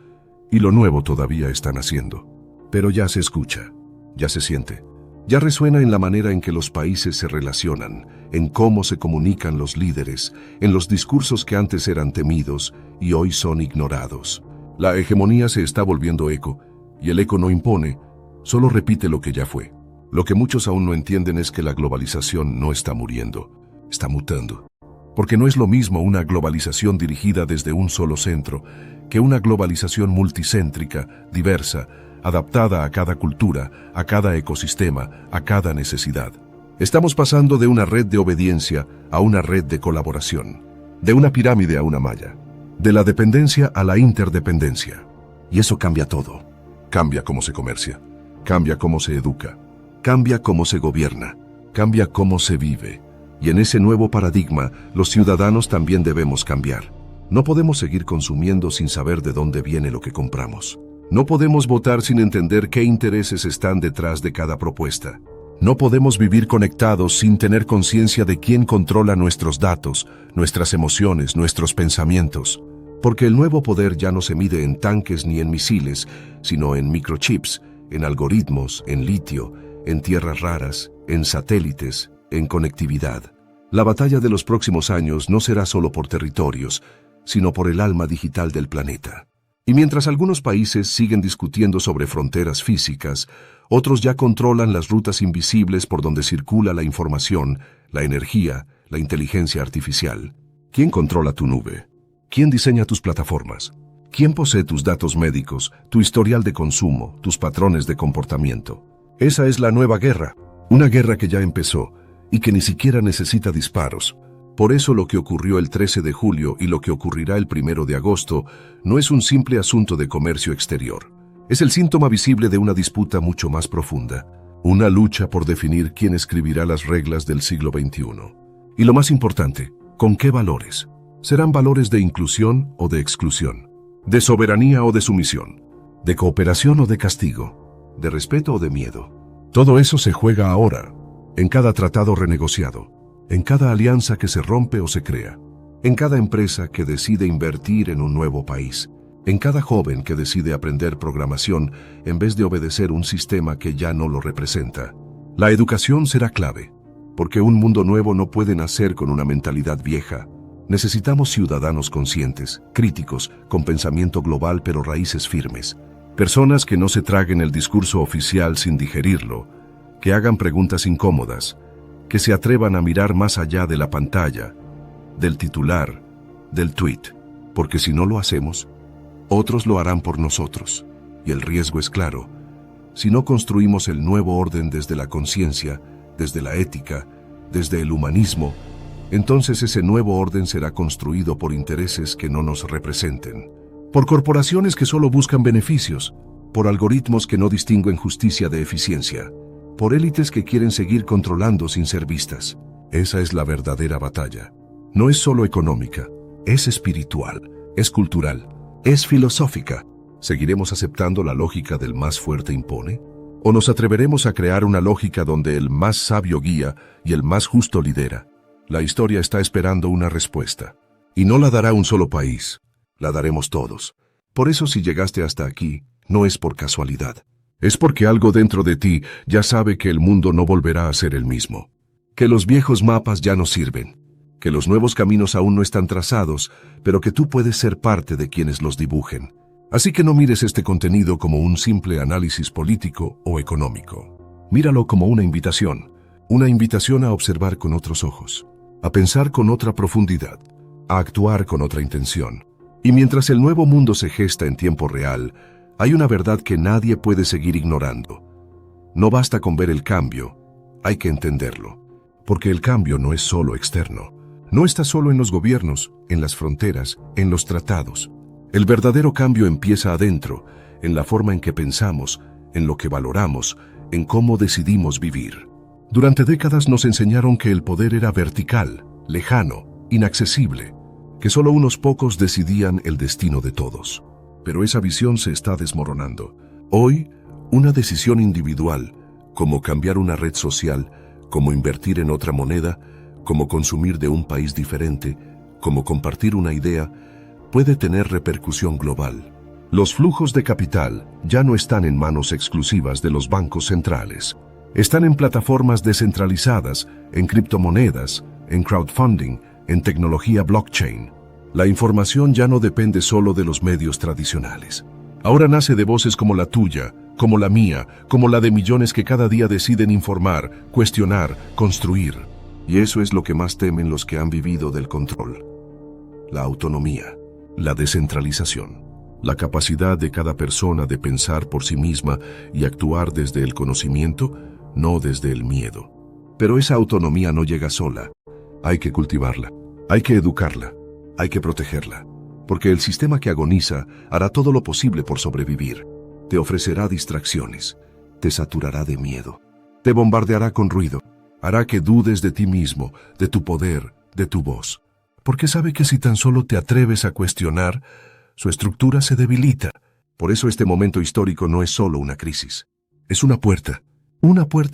y lo nuevo todavía está naciendo. Pero ya se escucha, ya se siente, ya resuena en la manera en que los países se relacionan, en cómo se comunican los líderes, en los discursos que antes eran temidos y hoy son ignorados. La hegemonía se está volviendo eco, y el eco no impone, solo repite lo que ya fue. Lo que muchos aún no entienden es que la globalización no está muriendo, está mutando. Porque no es lo mismo una globalización dirigida desde un solo centro que una globalización multicéntrica, diversa, adaptada a cada cultura, a cada ecosistema, a cada necesidad. Estamos pasando de una red de obediencia a una red de colaboración, de una pirámide a una malla, de la dependencia a la interdependencia. Y eso cambia todo. Cambia cómo se comercia, cambia cómo se educa, cambia cómo se gobierna, cambia cómo se vive. Y en ese nuevo paradigma, los ciudadanos también debemos cambiar. No podemos seguir consumiendo sin saber de dónde viene lo que compramos. No podemos votar sin entender qué intereses están detrás de cada propuesta. No podemos vivir conectados sin tener conciencia de quién controla nuestros datos, nuestras emociones, nuestros pensamientos. Porque el nuevo poder ya no se mide en tanques ni en misiles, sino en microchips, en algoritmos, en litio, en tierras raras, en satélites, en conectividad. La batalla de los próximos años no será solo por territorios, sino por el alma digital del planeta. Y mientras algunos países siguen discutiendo sobre fronteras físicas, otros ya controlan las rutas invisibles por donde circula la información, la energía, la inteligencia artificial. ¿Quién controla tu nube? ¿Quién diseña tus plataformas? ¿Quién posee tus datos médicos, tu historial de consumo, tus patrones de comportamiento? Esa es la nueva guerra, una guerra que ya empezó y que ni siquiera necesita disparos, Por eso lo que ocurrió el 13 de julio y lo que ocurrirá el 1 de agosto no es un simple asunto de comercio exterior. Es el síntoma visible de una disputa mucho más profunda, una lucha por definir quién escribirá las reglas del siglo XXI. Y lo más importante, ¿con qué valores? ¿Serán valores de inclusión o de exclusión? ¿De soberanía o de sumisión? ¿De cooperación o de castigo? ¿De respeto o de miedo? Todo eso se juega ahora, en cada tratado renegociado, en cada alianza que se rompe o se crea, en cada empresa que decide invertir en un nuevo país, en cada joven que decide aprender programación en vez de obedecer un sistema que ya no lo representa. La educación será clave, porque un mundo nuevo no puede nacer con una mentalidad vieja. Necesitamos ciudadanos conscientes, críticos, con pensamiento global pero raíces firmes. Personas que no se traguen el discurso oficial sin digerirlo, que hagan preguntas incómodas, que se atrevan a mirar más allá de la pantalla, del titular, del tweet, porque si no lo hacemos, otros lo harán por nosotros. Y el riesgo es claro. Si no construimos el nuevo orden desde la conciencia, desde la ética, desde el humanismo, entonces ese nuevo orden será construido por intereses que no nos representen, por corporaciones que solo buscan beneficios, por algoritmos que no distinguen justicia de eficiencia, por élites que quieren seguir controlando sin ser vistas. Esa es la verdadera batalla. No es solo económica, es espiritual, es cultural, es filosófica. ¿Seguiremos aceptando la lógica del más fuerte impone? ¿O nos atreveremos a crear una lógica donde el más sabio guía y el más justo lidera? La historia está esperando una respuesta. Y no la dará un solo país, la daremos todos. Por eso si llegaste hasta aquí, no es por casualidad. Es porque algo dentro de ti ya sabe que el mundo no volverá a ser el mismo. Que los viejos mapas ya no sirven. Que los nuevos caminos aún no están trazados, pero que tú puedes ser parte de quienes los dibujen. Así que no mires este contenido como un simple análisis político o económico. Míralo como una invitación a observar con otros ojos, a pensar con otra profundidad, a actuar con otra intención. Y mientras el nuevo mundo se gesta en tiempo real, hay una verdad que nadie puede seguir ignorando. No basta con ver el cambio, hay que entenderlo. Porque el cambio no es solo externo. No está solo en los gobiernos, en las fronteras, en los tratados. El verdadero cambio empieza adentro, en la forma en que pensamos, en lo que valoramos, en cómo decidimos vivir. Durante décadas nos enseñaron que el poder era vertical, lejano, inaccesible, que solo unos pocos decidían el destino de todos. Pero esa visión se está desmoronando. Hoy, una decisión individual, como cambiar una red social, como invertir en otra moneda, como consumir de un país diferente, como compartir una idea, puede tener repercusión global. Los flujos de capital ya no están en manos exclusivas de los bancos centrales. Están en plataformas descentralizadas, en criptomonedas, en crowdfunding, en tecnología blockchain. La información ya no depende solo de los medios tradicionales. Ahora nace de voces como la tuya, como la mía, como la de millones que cada día deciden informar, cuestionar, construir. Y eso es lo que más temen los que han vivido del control. La autonomía, la descentralización, la capacidad de cada persona de pensar por sí misma y actuar desde el conocimiento, no desde el miedo. Pero esa autonomía no llega sola. Hay que cultivarla, hay que educarla, hay que protegerla. Porque el sistema que agoniza hará todo lo posible por sobrevivir. Te ofrecerá distracciones, te saturará de miedo, te bombardeará con ruido, hará que dudes de ti mismo, de tu poder, de tu voz. Porque sabe que si tan solo te atreves a cuestionar, su estructura se debilita. Por eso este momento histórico no es solo una crisis. Es una puerta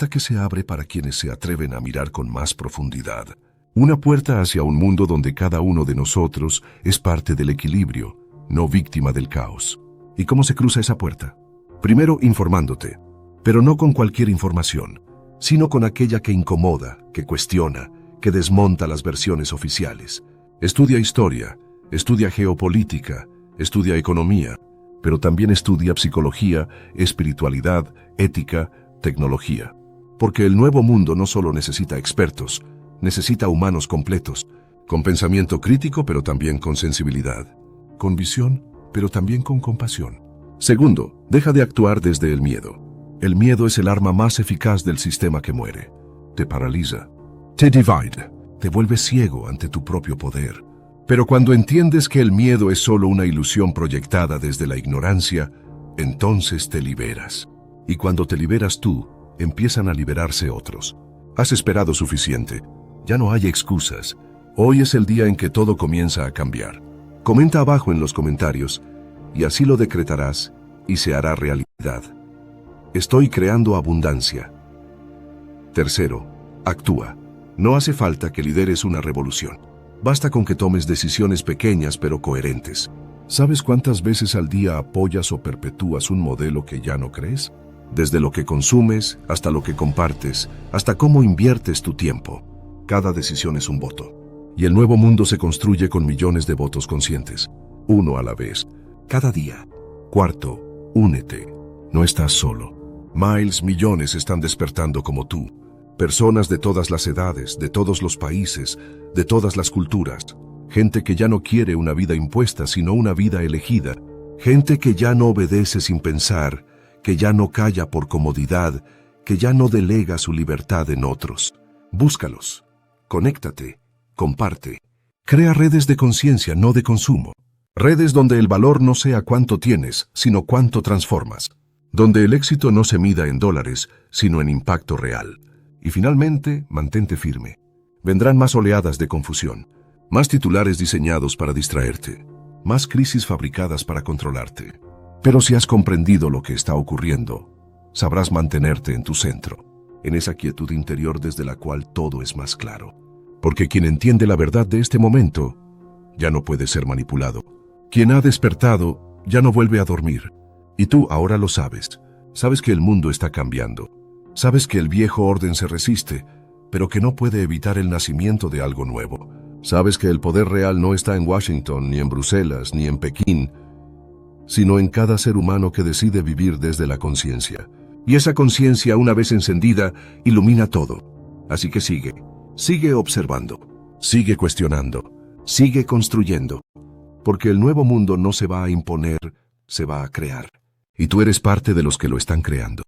que se abre para quienes se atreven a mirar con más profundidad. Una puerta hacia un mundo donde cada uno de nosotros es parte del equilibrio, no víctima del caos. ¿Y cómo se cruza esa puerta? Primero informándote, pero no con cualquier información, sino con aquella que incomoda, que cuestiona, que desmonta las versiones oficiales. Estudia historia, estudia geopolítica, estudia economía, pero también estudia psicología, espiritualidad, ética, tecnología. Porque el nuevo mundo no solo necesita expertos, necesita humanos completos, con pensamiento crítico pero también con sensibilidad, con visión pero también con compasión. Segundo, deja de actuar desde el miedo. El miedo es el arma más eficaz del sistema que muere. Te paraliza, te divide, te vuelves ciego ante tu propio poder. Pero cuando entiendes que el miedo es solo una ilusión proyectada desde la ignorancia, entonces te liberas. Y cuando te liberas tú, empiezan a liberarse otros. Has esperado suficiente. Ya no hay excusas. Hoy es el día en que todo comienza a cambiar. Comenta abajo en los comentarios, y así lo decretarás y se hará realidad. Estoy creando abundancia. Tercero, actúa. No hace falta que lideres una revolución. Basta con que tomes decisiones pequeñas pero coherentes. ¿Sabes cuántas veces al día apoyas o perpetúas un modelo que ya no crees? Desde lo que consumes, hasta lo que compartes, hasta cómo inviertes tu tiempo. Cada decisión es un voto. Y el nuevo mundo se construye con millones de votos conscientes. Uno a la vez. Cada día. Cuarto, únete. No estás solo. Millones están despertando como tú. Personas de todas las edades, de todos los países, de todas las culturas. Gente que ya no quiere una vida impuesta, sino una vida elegida. Gente que ya no obedece sin pensar, que ya no calla por comodidad, que ya no delega su libertad en otros. Búscalos. Conéctate. Comparte. Crea redes de conciencia, no de consumo. Redes donde el valor no sea cuánto tienes, sino cuánto transformas. Donde el éxito no se mida en dólares, sino en impacto real. Y finalmente, mantente firme. Vendrán más oleadas de confusión, más titulares diseñados para distraerte, más crisis fabricadas para controlarte. Pero si has comprendido lo que está ocurriendo, sabrás mantenerte en tu centro, en esa quietud interior desde la cual todo es más claro. Porque quien entiende la verdad de este momento, ya no puede ser manipulado. Quien ha despertado, ya no vuelve a dormir. Y tú ahora lo sabes. Sabes que el mundo está cambiando. Sabes que el viejo orden se resiste, pero que no puede evitar el nacimiento de algo nuevo. Sabes que el poder real no está en Washington, ni en Bruselas, ni en Pekín, sino en cada ser humano que decide vivir desde la conciencia. Y esa conciencia, una vez encendida, ilumina todo. Así que sigue observando, sigue cuestionando, sigue construyendo. Porque el nuevo mundo no se va a imponer, se va a crear. Y tú eres parte de los que lo están creando.